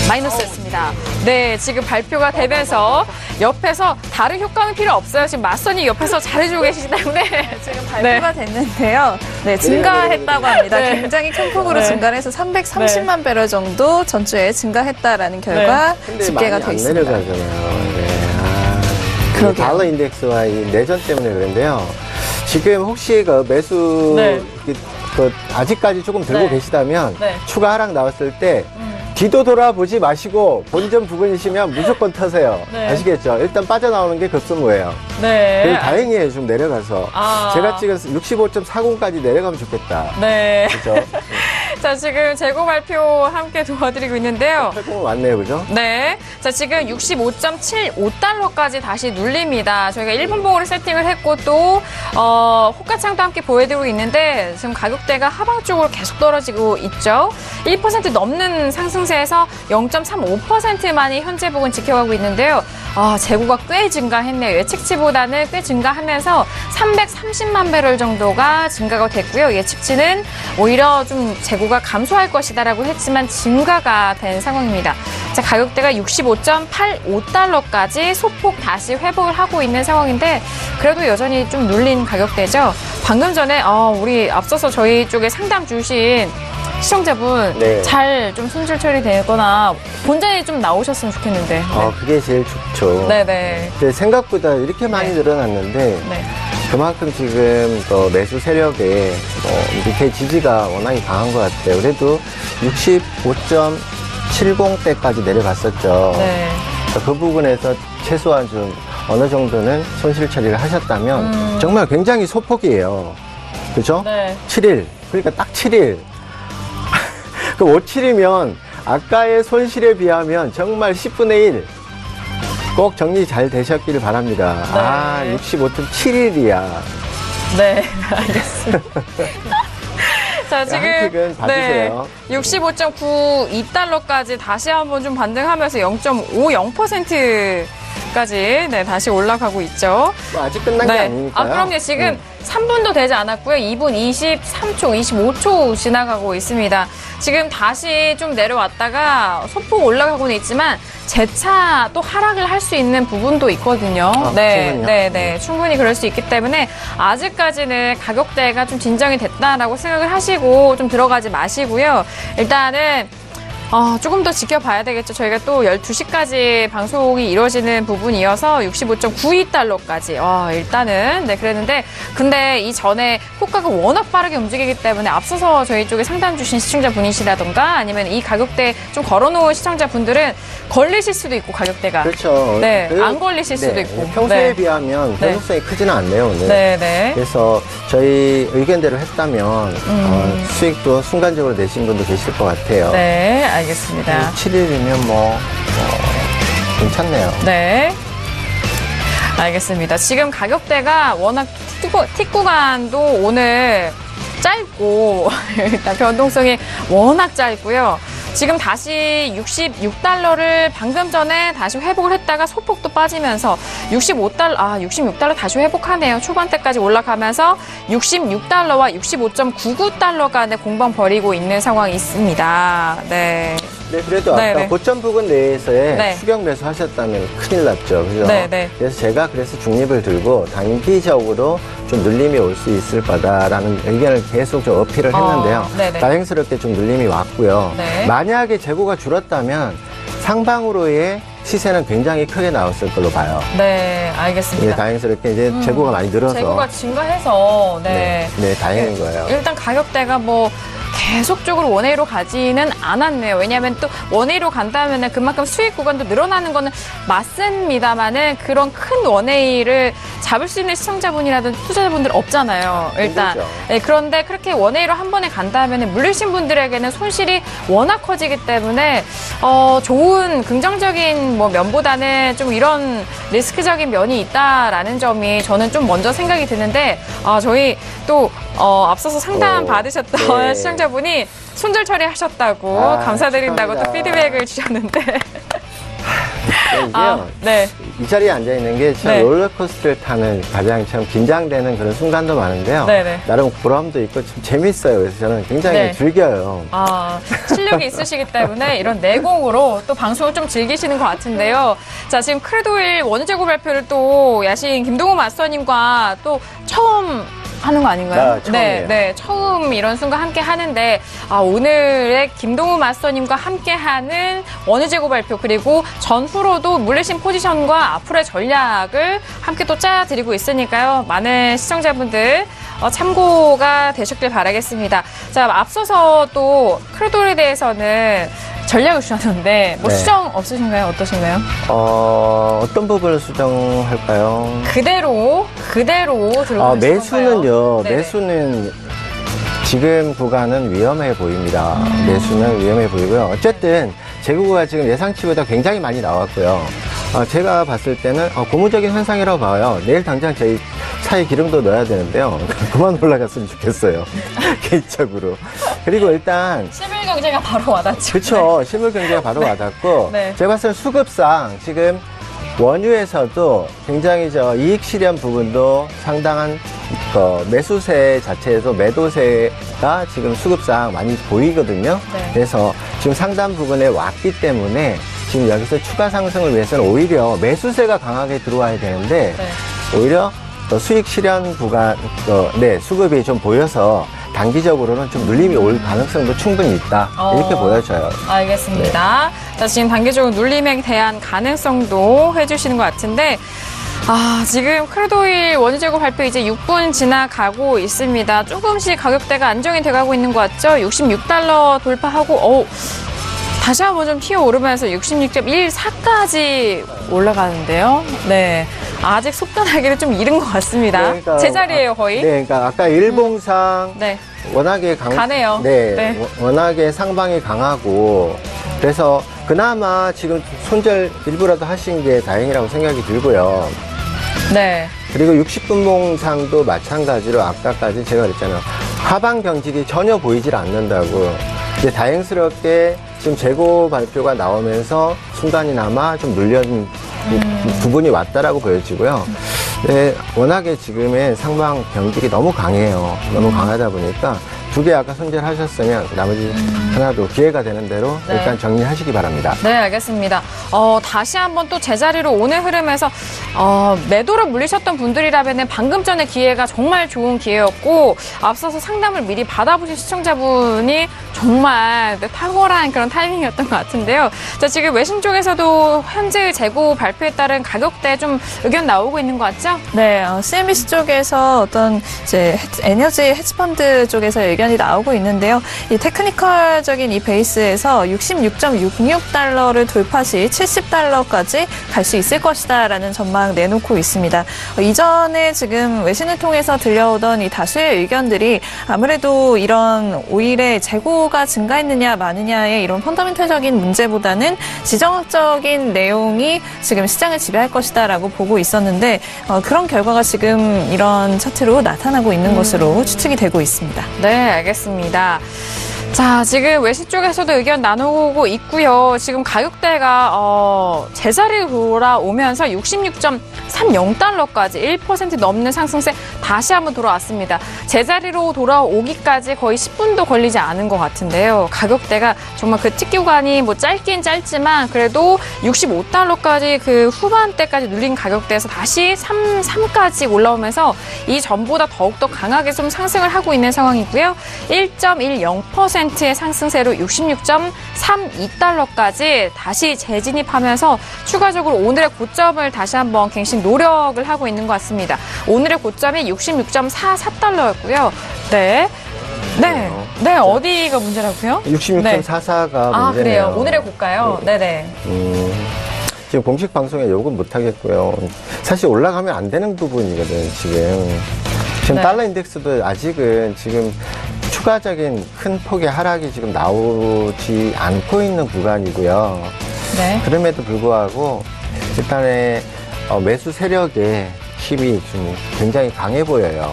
S2: 마이너스였습니다. 네, 지금 발표가 되면서 옆에서 다른 효과는 필요 없어요. 지금 맞선이 옆에서 잘해주고 계시기 때문에
S4: 지금 발표가 됐는데요. 네, 증가했다고 합니다.
S2: 네.
S4: 굉장히 큰 폭으로
S2: 네.
S4: 증가를 해서 330만 배럴 정도 전주에 증가했다라는 결과
S3: 근데
S4: 집계가
S3: 많이
S4: 되어
S3: 안
S4: 있습니다.
S3: 내려가잖아요. 네.
S4: 그러게요.
S3: 달러 인덱스와 이 내전 때문에 그런데요. 지금 혹시 그 매수
S2: 네.
S3: 아직까지 조금 들고
S2: 네.
S3: 계시다면
S2: 네.
S3: 추가 하락 나왔을 때 뒤도 돌아보지 마시고 본전 부근이시면 무조건 터세요.
S2: 네.
S3: 아시겠죠? 일단 빠져나오는 게 급선무예요.
S2: 네.
S3: 그리고 다행이에요. 좀 내려가서. 제가 지금 65.40까지 내려가면 좋겠다.
S2: 네.
S3: 그죠?
S2: 자, 지금 재고 발표 함께 도와드리고 있는데요.
S3: 활동은 왔네요. 그죠?
S2: 네. 자, 지금 65.75달러까지 다시 눌립니다. 저희가 1분 보고를 세팅을 했고 또, 호가창도 함께 보여드리고 있는데 지금 가격대가 하방 쪽으로 계속 떨어지고 있죠. 1% 넘는 상승세에서 0.35%만이 현재 부근 지켜가고 있는데요. 재고가 꽤 증가했네요. 예측치보다는 꽤 증가하면서 330만 배럴 정도가 증가가 됐고요. 예측치는 오히려 좀 재고가 감소할 것이다라고 했지만 증가가 된 상황입니다. 자, 가격대가 65.85달러까지 소폭 다시 회복을 하고 있는 상황인데 그래도 여전히 좀 눌린 가격대죠. 방금 전에 우리 앞서서 저희 쪽에 상담 주신 시청자분
S3: 네.
S2: 잘 좀 손질 처리되거나 본전이 좀 나오셨으면 좋겠는데. 네.
S3: 그게 제일 좋죠.
S2: 네네.
S3: 근데 생각보다 이렇게 많이 늘어났는데
S2: 네.
S3: 그만큼 지금 또 매수 세력의 밑에 지지가 워낙에 강한 것 같아요. 그래도 65.70대까지 내려갔었죠.
S2: 네.
S3: 그 부분에서 최소한 좀 어느 정도는 손실 처리를 하셨다면 정말 굉장히 소폭이에요. 그죠?
S2: 네.
S3: 7일. 그러니까 딱 7일. 그 5,7이면 아까의 손실에 비하면 정말 10분의 1. 꼭 정리 잘 되셨기를 바랍니다.
S2: 네.
S3: 65.7일이야.
S2: 네, 알겠습니다. 자, 지금
S3: 한 픽은 봐주세요.
S2: 65.92달러까지 다시 한번 좀 반등하면서 0.50%까지 다시 올라가고 있죠.
S3: 뭐 아직 끝난 게 아니니까요.
S2: 그럼요. 지금 3분도 되지 않았고요. 2분 23초, 25초 지나가고 있습니다. 지금 다시 좀 내려왔다가 소폭 올라가고는 있지만 재차 또 하락을 할 수 있는 부분도 있거든요. 네, 충분히 그럴 수 있기 때문에 아직까지는 가격대가 좀 진정이 됐다라고 생각을 하시고 좀 들어가지 마시고요. 일단은 조금 더 지켜봐야 되겠죠. 저희가 또 12시까지 방송이 이루어지는 부분이어서 65.92달러까지. 일단은, 네, 그랬는데, 근데 이 전에 호가가 워낙 빠르게 움직이기 때문에 앞서서 저희 쪽에 상담 주신 시청자분이시라던가 아니면 이 가격대 좀 걸어놓은 시청자분들은 걸리실 수도 있고, 가격대가.
S3: 그렇죠.
S2: 네, 안 걸리실 수도 있고.
S3: 평소에
S2: 네.
S3: 비하면 변동성이 크지는 않네요, 오늘.
S2: 네.
S3: 그래서 저희 의견대로 했다면 수익도 순간적으로 내신 분도 계실 것 같아요.
S2: 네, 알겠습니다.
S3: 7일이면 괜찮네요.
S2: 네. 알겠습니다. 지금 가격대가 워낙 틱 구간도 오늘 짧고, 일단 변동성이 워낙 짧고요. 지금 다시 66달러를 방금 전에 다시 회복을 했다가 소폭도 빠지면서 66달러 다시 회복하네요. 초반대까지 올라가면서 66달러와 65.99달러 간의 공방 벌이고 있는 상황이 있습니다. 네.
S3: 네, 그래도 아까 고점 부근 내에서의 추격 매수 하셨다면 큰일 났죠. 그죠? 그래서 제가 중립을 들고 단기적으로 좀 눌림이 올 수 있을 거다라는 의견을 계속 좀 어필을 했는데요. 다행스럽게 좀 눌림이 왔고요. 만약에 재고가 줄었다면 상방으로의 시세는 굉장히 크게 나왔을 걸로 봐요.
S2: 네, 알겠습니다.
S3: 다행스럽게 이제 재고가 많이 늘어서.
S2: 재고가 증가해서,
S3: 다행인 거예요.
S2: 일단 가격대가 계속적으로 원웨이로 가지는 않았네요. 왜냐하면 또 원웨이로 간다면 그만큼 수익 구간도 늘어나는 거는 맞습니다만은 그런 큰 원웨이를 잡을 수 있는 시청자분이라든 투자자분들 없잖아요. 일단. 네, 그런데 그렇게 원웨이로 한 번에 간다면 물리신 분들에게는 손실이 워낙 커지기 때문에 좋은 긍정적인 면보다는 좀 이런 리스크적인 면이 있다라는 점이 저는 좀 먼저 생각이 드는데 저희 또 앞서서 상담 받으셨던 시청자분이 손절 처리하셨다고 감사드린다고 또 피드백을 주셨는데
S3: 이 자리에 앉아 있는 게 참 롤러코스터를 타는 가장 참 긴장되는 그런 순간도 많은데요. 나름 보람도 있고 좀 재밌어요. 그래서 저는 굉장히 즐겨요.
S2: 실력이 있으시기 때문에 이런 내공으로 또 방송을 좀 즐기시는 것 같은데요. 자, 지금 크루드오일 원유재고 발표를 또 야신 김동우 마스터님과 또 처음 하는 거 아닌가요?
S3: 처음이에요.
S2: 처음 이런 순간 함께 하는데 오늘의 김동우 마스터님과 함께 하는 원유재고 발표 그리고 전후로도 물리신 포지션과 앞으로의 전략을 함께 또 짜드리고 있으니까요. 많은 시청자분들 참고가 되셨길 바라겠습니다. 자, 앞서서 또 크루드오일에 대해서는 전략을 주셨는데 수정 없으신가요? 어떠신가요?
S3: 어떤 부분을 수정할까요?
S2: 그대로 들고
S3: 매수는요. 매수는 지금 구간은 위험해 보입니다. 매수는 위험해 보이고요. 어쨌든 재고가 지금 예상치보다 굉장히 많이 나왔고요. 제가 봤을 때는 고무적인 현상이라고 봐요. 내일 당장 저희 차에 기름도 넣어야 되는데요. 그만 올라갔으면 좋겠어요. 개인적으로. 그리고 일단
S2: 실물 경제가 바로 와닿죠.
S3: 그렇죠. 실물 경제가 바로 와닿고 제가 봤을 때 수급상 지금 원유에서도 굉장히 이익 실현 부분도 상당한 매수세 자체에서 매도세가 지금 수급상 많이 보이거든요. 그래서 지금 상단 부분에 왔기 때문에 지금 여기서 추가 상승을 위해서는 오히려 매수세가 강하게 들어와야 되는데 오히려 수익 실현 구간, 수급이 좀 보여서 단기적으로는 좀 눌림이 올 가능성도 충분히 있다. 이렇게 보여져요.
S2: 알겠습니다. 자, 지금 단기적으로 눌림에 대한 가능성도 해주시는 것 같은데 지금 크루드오일 원유재고 발표 이제 6분 지나가고 있습니다. 조금씩 가격대가 안정이 돼가고 있는 것 같죠? 66달러 돌파하고 다시 한번 좀 튀어오르면서 66.14까지 올라가는데요. 아직 속단하기를 좀 이른 것 같습니다. 제자리예요, 거의.
S3: 그러니까 아까 일봉상 워낙에
S2: 가네요.
S3: 워낙에 상방이 강하고 그래서 그나마 지금 손절 일부라도 하신 게 다행이라고 생각이 들고요. 그리고 60분봉상도 마찬가지로 아까까지 제가 그랬잖아요. 하방 경직이 전혀 보이질 않는다고. 이제 다행스럽게 지금 재고 발표가 나오면서 순간이나마 좀 눌려진 부분이 왔다라고 보여지고요. 네, 워낙에 지금의 상방 병직이 너무 강해요. 너무 강하다 보니까 두 개 아까 손절하셨으면 나머지 하나도 기회가 되는 대로
S2: 네.
S3: 일단 정리하시기 바랍니다.
S2: 네, 알겠습니다. 다시 한번 또 제자리로 오늘 흐름에서 매도로 물리셨던 분들이라면 방금 전에 기회가 정말 좋은 기회였고 앞서서 상담을 미리 받아보신 시청자분이 정말 탁월한 그런 타이밍이었던 것 같은데요. 자, 지금 외신 쪽에서도 현재의 재고 발표에 따른 가격대 좀 의견 나오고 있는 것 같죠?
S4: 네, CNBC 쪽에서 어떤 이제 에너지 헤지펀드 쪽에서 의견이 나오고 있는데요. 이 테크니컬적인 이 베이스에서 66.66달러를 돌파 시 70달러까지 갈 수 있을 것이다라는 전망 내놓고 있습니다. 이전에 지금 외신을 통해서 들려오던 이 다수의 의견들이 아무래도 이런 오일의 재고가 증가했느냐 마느냐의 이런 펀더멘털적인 문제보다는 지정학적인 내용이 지금 시장을 지배할 것이다라고 보고 있었는데 그런 결과가 지금 이런 차트로 나타나고 있는 것으로 추측이 되고 있습니다.
S2: 네, 알겠습니다. 자, 지금 외신 쪽에서도 의견 나누고 있고요. 지금 가격대가 제자리로 돌아오면서 66.30달러까지 1% 넘는 상승세 다시 한번 돌아왔습니다. 제자리로 돌아오기까지 거의 10분도 걸리지 않은 것 같은데요. 가격대가 정말 그 특기 구간이 뭐 짧긴 짧지만 그래도 65달러까지 그 후반대까지 눌린 가격대에서 다시 3까지 올라오면서 이 전보다 더욱더 강하게 좀 상승을 하고 있는 상황이고요. 1.10%의 상승세로 66.32달러까지 다시 재진입하면서 추가적으로 오늘의 고점을 다시 한번 갱신 노력을 하고 있는 것 같습니다. 오늘의 고점이 66.44달러였고요. 네. 네. 네, 어디가 문제라고요?
S3: 66.44가 문제네요.
S2: 아, 그래요. 오늘의 고가요? 네네.
S3: 지금 공식 방송에 욕은 못 하겠고요. 사실 올라가면 안 되는 부분이거든, 지금. 지금
S2: 네.
S3: 달러 인덱스도 아직은 지금 추가적인 큰 폭의 하락이 지금 나오지 않고 있는 구간이고요.
S2: 네.
S3: 그럼에도 불구하고 일단의 매수 세력의 힘이 좀 굉장히 강해 보여요.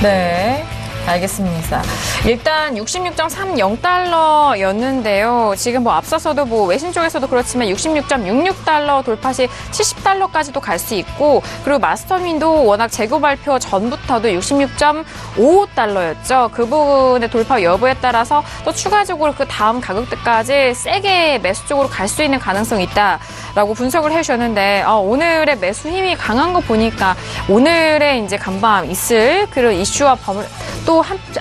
S2: 네. 알겠습니다. 일단 66.30달러였는데요. 지금 뭐 앞서서도 뭐 외신 쪽에서도 그렇지만 66.66달러 돌파 시 70달러까지도 갈 수 있고 그리고 마스터민도 워낙 재고 발표 전부터도 66.55달러였죠. 그 부분의 돌파 여부에 따라서 또 추가적으로 그 다음 가격대까지 세게 매수 쪽으로 갈 수 있는 가능성이 있다라고 분석을 해주셨는데 오늘의 매수 힘이 강한 거 보니까 오늘의 이제 간밤 있을 그런 이슈와 또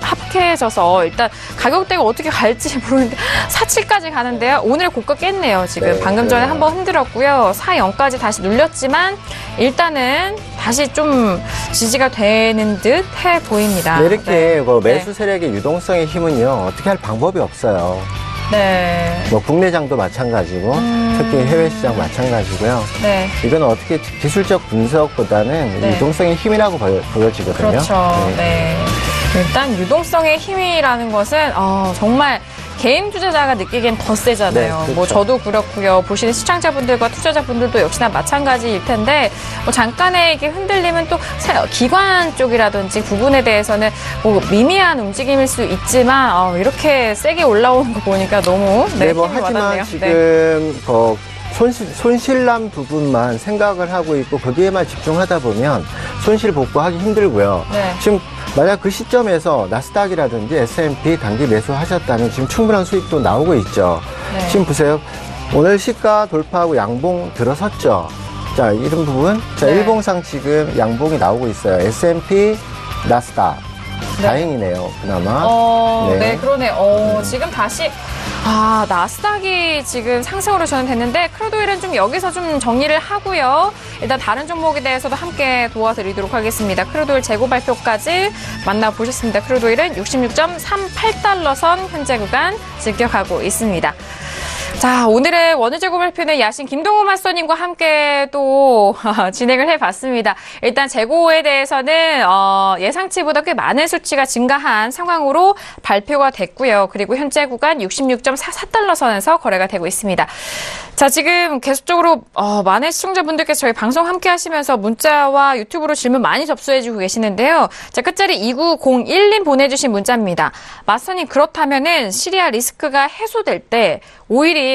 S2: 합해져서 일단 가격대가 어떻게 갈지 모르는데 4.7까지 가는데요. 오늘의 고가 깼네요. 지금
S3: 네,
S2: 방금 전에
S3: 네.
S2: 한번 흔들었고요. 4.0까지 다시 눌렸지만 일단은 다시 좀 지지가 되는 듯 해 보입니다.
S3: 네, 이렇게
S2: 네.
S3: 그 매수 세력의 유동성의 힘은요, 어떻게 할 방법이 없어요.
S2: 네.
S3: 뭐 국내장도 마찬가지고 특히 해외 시장 마찬가지고요.
S2: 네.
S3: 이건 어떻게 기술적 분석보다는
S2: 네.
S3: 유동성의 힘이라고 보여지거든요.
S2: 그렇죠. 네. 일단 유동성의 힘이라는 것은 정말 개인 투자자가 느끼기엔 더 세잖아요.
S3: 네, 그렇죠.
S2: 뭐 저도 그렇고요. 보시는 시청자분들과 투자자분들도 역시나 마찬가지일 텐데 뭐 잠깐의 이게 흔들림은 또 기관 쪽이라든지 부분에 대해서는 뭐 미미한 움직임일 수 있지만 이렇게 세게 올라오는 거 보니까 너무
S3: 네, 뭐
S2: 힘이
S3: 하지만
S2: 와닿네요.
S3: 지금 손실남 부분만 생각을 하고 있고 거기에만 집중하다 보면 손실 복구하기 힘들고요.
S2: 네.
S3: 지금 만약 그 시점에서 나스닥이라든지 S&P 단기 매수하셨다면 지금 충분한 수익도 나오고 있죠.
S2: 네.
S3: 지금 보세요. 오늘 시가 돌파하고 양봉 들어섰죠. 자, 이런 부분. 자,
S2: 네.
S3: 일봉상 지금 양봉이 나오고 있어요. S&P, 나스닥.
S2: 네.
S3: 다행이네요, 그나마.
S2: 네, 그러네. 지금 다시 나스닥이 지금 상승으로 전환됐는데 크루드오일은 좀 여기서 좀 정리를 하고요. 일단 다른 종목에 대해서도 함께 도와드리도록 하겠습니다. 크루드오일 재고 발표까지 만나보셨습니다. 크루드오일은 66.38달러 선 현재 구간 직격하고 있습니다. 자, 오늘의 원유 재고 발표는 야신 김동호 마스터님과 함께 또 진행을 해봤습니다. 일단 재고에 대해서는 예상치보다 꽤 많은 수치가 증가한 상황으로 발표가 됐고요. 그리고 현재 구간 66.44달러 선에서 거래가 되고 있습니다. 자, 지금 계속적으로 많은 시청자분들께서 저희 방송 함께 하시면서 문자와 유튜브로 질문 많이 접수해주고 계시는데요. 자, 끝자리 2901님 보내주신 문자입니다. 마스터님, 그렇다면은 시리아 리스크가 해소될 때 오일이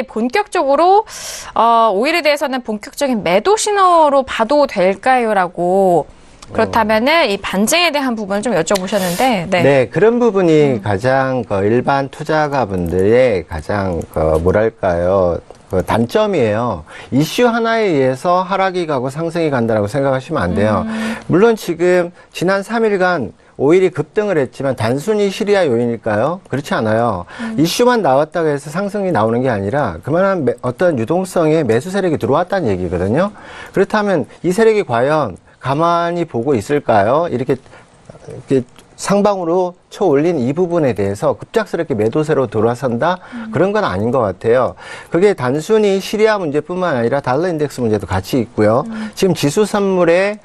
S2: 오일에 대해서는 본격적인 매도 신호로 봐도 될까요? 라고 그렇다면은 이 반증에 대한 부분을 좀 여쭤보셨는데,
S3: 네, 그런 부분이 가장 일반 투자가분들의 가장 뭐랄까요, 단점이에요. 이슈 하나에 의해서 하락이 가고 상승이 간다라고 생각하시면 안 돼요. 물론 지금 지난 3일간 오일이 급등을 했지만 단순히 시리아 요인일까요? 그렇지 않아요. 이슈만 나왔다고 해서 상승이 나오는 게 아니라 그만한 어떤 유동성의 매수 세력이 들어왔다는 얘기거든요. 그렇다면 이 세력이 과연 가만히 보고 있을까요? 이렇게 상방으로 쳐 올린 이 부분에 대해서 급작스럽게 매도세로 돌아선다? 그런 건 아닌 것 같아요. 그게 단순히 시리아 문제뿐만 아니라 달러 인덱스 문제도 같이 있고요. 지금 지수 선물의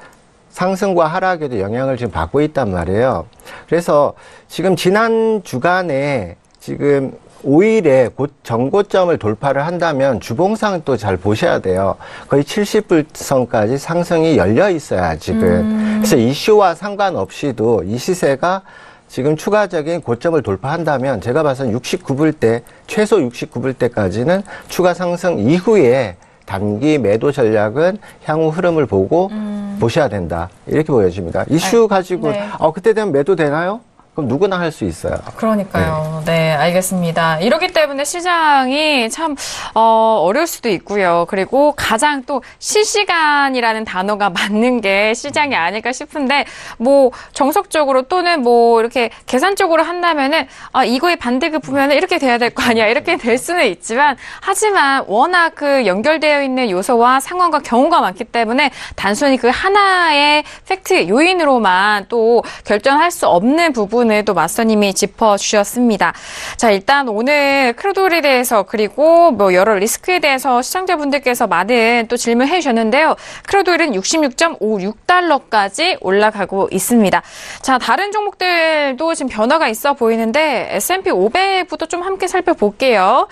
S3: 상승과 하락에도 영향을 지금 받고 있단 말이에요. 그래서 지금 지난 주간에 지금 5일에 전고점을 돌파를 한다면 주봉상 또 잘 보셔야 돼요. 거의 70불선까지 상승이 열려 있어야 지금. 그래서 이슈와 상관없이도 이 시세가 지금 추가적인 고점을 돌파한다면 제가 봐서는 69불대, 최소 69불대까지는 추가 상승 이후에 단기 매도 전략은 향후 흐름을 보고 보셔야 된다. 이렇게 보여집니다. 이슈 가지고 그때 되면 매도 되나요? 그럼 누구나 할 수 있어요.
S2: 그러니까요. 네, 알겠습니다. 이러기 때문에 시장이 참 어려울 수도 있고요. 그리고 가장 또 실시간이라는 단어가 맞는 게 시장이 아닐까 싶은데, 뭐 정석적으로 또는 뭐 이렇게 계산적으로 한다면은 이거의 반대급부면은 이렇게 돼야 될 거 아니야, 이렇게 될 수는 있지만, 하지만 워낙 그 연결되어 있는 요소와 상황과 경우가 많기 때문에 단순히 그 하나의 팩트 요인으로만 또 결정할 수 없는 부분을 또 마스터님이 짚어주셨습니다. 자, 일단 오늘 크루드오일에 대해서 그리고 뭐 여러 리스크에 대해서 시청자분들께서 많은 또 질문해 주셨는데요. 크루드오일은 66.56달러까지 올라가고 있습니다. 자, 다른 종목들도 지금 변화가 있어 보이는데 S&P 500부터 좀 함께 살펴볼게요.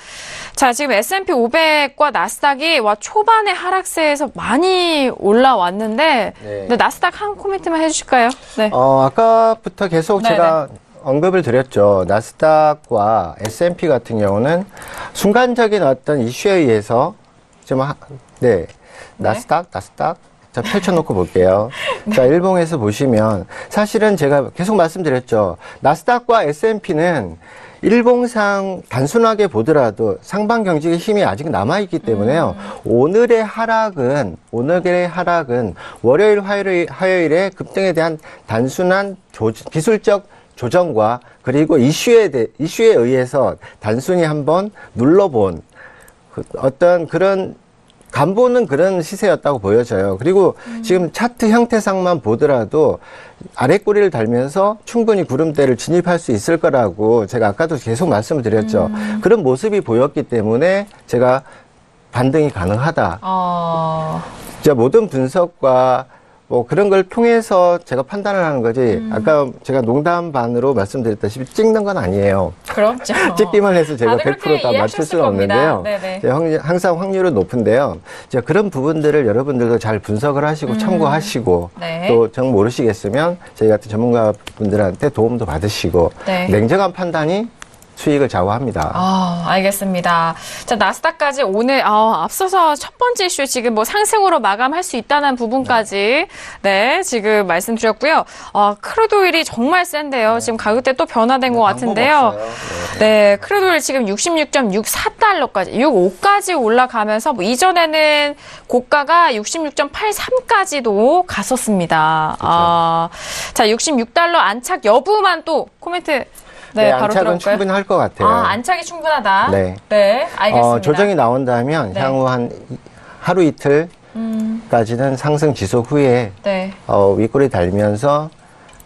S2: 자, 지금 S&P 500과 나스닥이 초반에 하락세에서 많이 올라왔는데, 네, 나스닥 한 코멘트만 해주실까요? 네.
S3: 아까부터 계속 제가 언급을 드렸죠. 나스닥과 S&P 같은 경우는 순간적인 어떤 이슈에 의해서 좀 나스닥 자, 펼쳐놓고 볼게요. 자, 일봉에서 보시면 사실은 제가 계속 말씀드렸죠. 나스닥과 S&P는 일봉상 단순하게 보더라도 상방 경직의 힘이 아직 남아있기 때문에요. 오늘의 하락은 월요일, 화요일에 급등에 대한 단순한 기술적 조정과 그리고 이슈에 의해서 단순히 한번 눌러본 어떤 그런 간보는 그런 시세였다고 보여져요. 그리고 지금 차트 형태상만 보더라도 아랫꼬리를 달면서 충분히 구름대를 진입할 수 있을 거라고 제가 아까도 계속 말씀을 드렸죠. 그런 모습이 보였기 때문에 제가 반등이 가능하다. 모든 분석과 뭐 그런 걸 통해서 제가 판단을 하는 거지. 아까 제가 농담 반으로 말씀드렸다시피 찍는 건 아니에요.
S2: 그렇죠.
S3: 찍기만 해서 제가 100% 다 맞출 수는 없는데요. 항상 확률은 높은데요. 그런 부분들을 여러분들도 잘 분석을 하시고 참고하시고 또 정 모르시겠으면 저희 같은 전문가분들한테 도움도 받으시고 냉정한 판단이 수익을 좌우합니다.
S2: 알겠습니다. 자, 나스닥까지 오늘 앞서서 첫 번째 이슈 지금 뭐 상승으로 마감할 수 있다는 부분까지 지금 말씀드렸고요. 크루드오일이 정말 센데요. 지금 가격대 또 변화된 것 같은데요. 크루드오일 지금 66.64달러까지 65까지 올라가면서 뭐 이전에는 고가가 66.83까지도 갔었습니다. 자, 66달러 안착 여부만 또 코멘트 바로
S3: 안착은
S2: 들어볼까요?
S3: 충분히 할 것 같아요.
S2: 안착이 충분하다. 알겠습니다.
S3: 조정이 나온다면 향후 한 하루 이틀까지는 상승 지속 후에 윗꼬리 달면서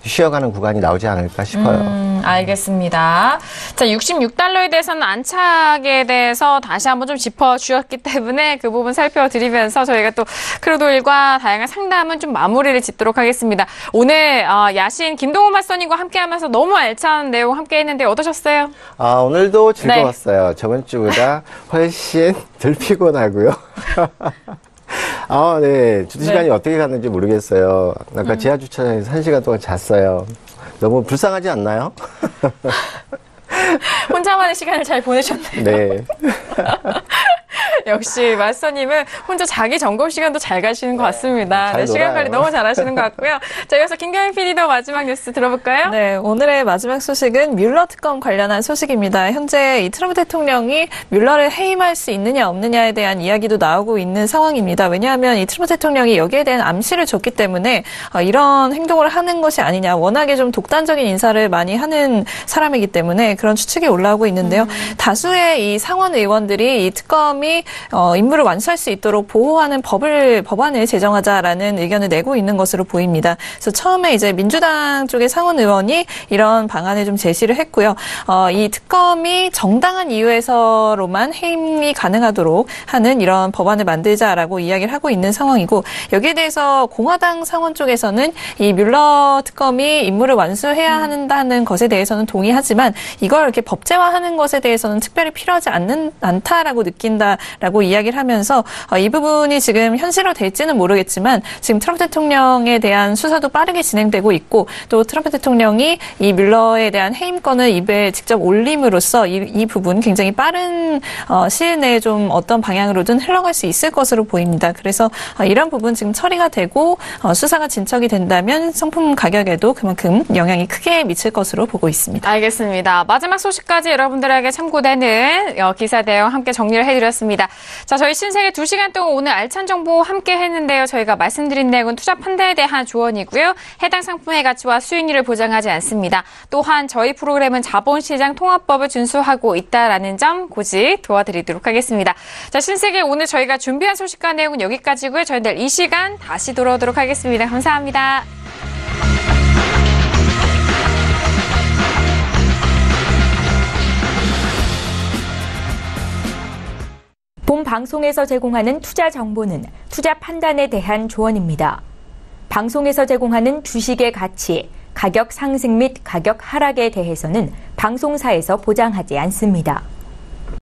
S3: 쉬어가는 구간이 나오지 않을까 싶어요.
S2: 알겠습니다. 자, 66달러에 대해서는 안착에 대해서 다시 한번 좀 짚어주셨기 때문에 그 부분 살펴드리면서 저희가 또 크루드오일과 다양한 상담은 좀 마무리를 짓도록 하겠습니다. 오늘 야신 김동호 마스터님과 함께하면서 너무 알찬 내용 함께했는데 어떠셨어요?
S3: 오늘도 즐거웠어요. 저번 주보다 훨씬 덜 피곤하고요. 시간이 어떻게 갔는지 모르겠어요. 아까 지하 주차장에서 1시간 동안 잤어요. 너무 불쌍하지 않나요?
S2: 혼자만의 시간을 잘 보내셨네요. 역시 마스터님은 혼자 자기 점검 시간도 잘 가시는 것 같습니다.
S3: 잘
S2: 시간
S3: 놀아요.
S2: 관리 너무 잘하시는 것 같고요. 자, 이어서 김경희 PD도 마지막 뉴스 들어볼까요?
S4: 네, 오늘의 마지막 소식은 뮬러 특검 관련한 소식입니다. 현재 이 트럼프 대통령이 뮬러를 해임할 수 있느냐 없느냐에 대한 이야기도 나오고 있는 상황입니다. 왜냐하면 이 트럼프 대통령이 여기에 대한 암시를 줬기 때문에 이런 행동을 하는 것이 아니냐. 워낙에 좀 독단적인 인사를 많이 하는 사람이기 때문에 그런 추측이 올라오고 있는데요. 다수의 이 상원 의원들이 이 특검이 임무를 완수할 수 있도록 보호하는 법안을 제정하자라는 의견을 내고 있는 것으로 보입니다. 그래서 처음에 이제 민주당 쪽의 상원 의원이 이런 방안을 좀 제시를 했고요. 이 특검이 정당한 이유에서로만 해임이 가능하도록 하는 이런 법안을 만들자라고 이야기를 하고 있는 상황이고 여기에 대해서 공화당 상원 쪽에서는 이 뮬러 특검이 임무를 완수해야 한다는 것에 대해서는 동의하지만 이걸 이렇게 법제화하는 것에 대해서는 특별히 필요하지 않다라고 느낀다라고 이야기를 하면서 이 부분이 지금 현실화될지는 모르겠지만 지금 트럼프 대통령에 대한 수사도 빠르게 진행되고 있고 또 트럼프 대통령이 이 뮬러에 대한 해임권을 입에 직접 올림으로써 이 부분 굉장히 빠른 시일 내에 좀 어떤 방향으로든 흘러갈 수 있을 것으로 보입니다. 그래서 이런 부분 지금 처리가 되고 수사가 진척이 된다면 상품 가격에도 그만큼 영향이 크게 미칠 것으로 보고 있습니다.
S2: 알겠습니다. 마지막 소식까지 여러분들에게 참고되는 기사 내용 함께 정리를 해드렸습니다. 자, 저희 신세계 2시간 동안 오늘 알찬 정보 함께 했는데요. 저희가 말씀드린 내용은 투자 판단에 대한 조언이고요. 해당 상품의 가치와 수익률을 보장하지 않습니다. 또한 저희 프로그램은 자본시장 통합법을 준수하고 있다라는 점 고지 도와드리도록 하겠습니다. 자, 신세계 오늘 저희가 준비한 소식과 내용은 여기까지고요. 저희 내일 이 시간 다시 돌아오도록 하겠습니다. 감사합니다.
S1: 본 방송에서 제공하는 투자 정보는 투자 판단에 대한 조언입니다. 방송에서 제공하는 주식의 가치, 가격 상승 및 가격 하락에 대해서는 방송사에서 보장하지 않습니다.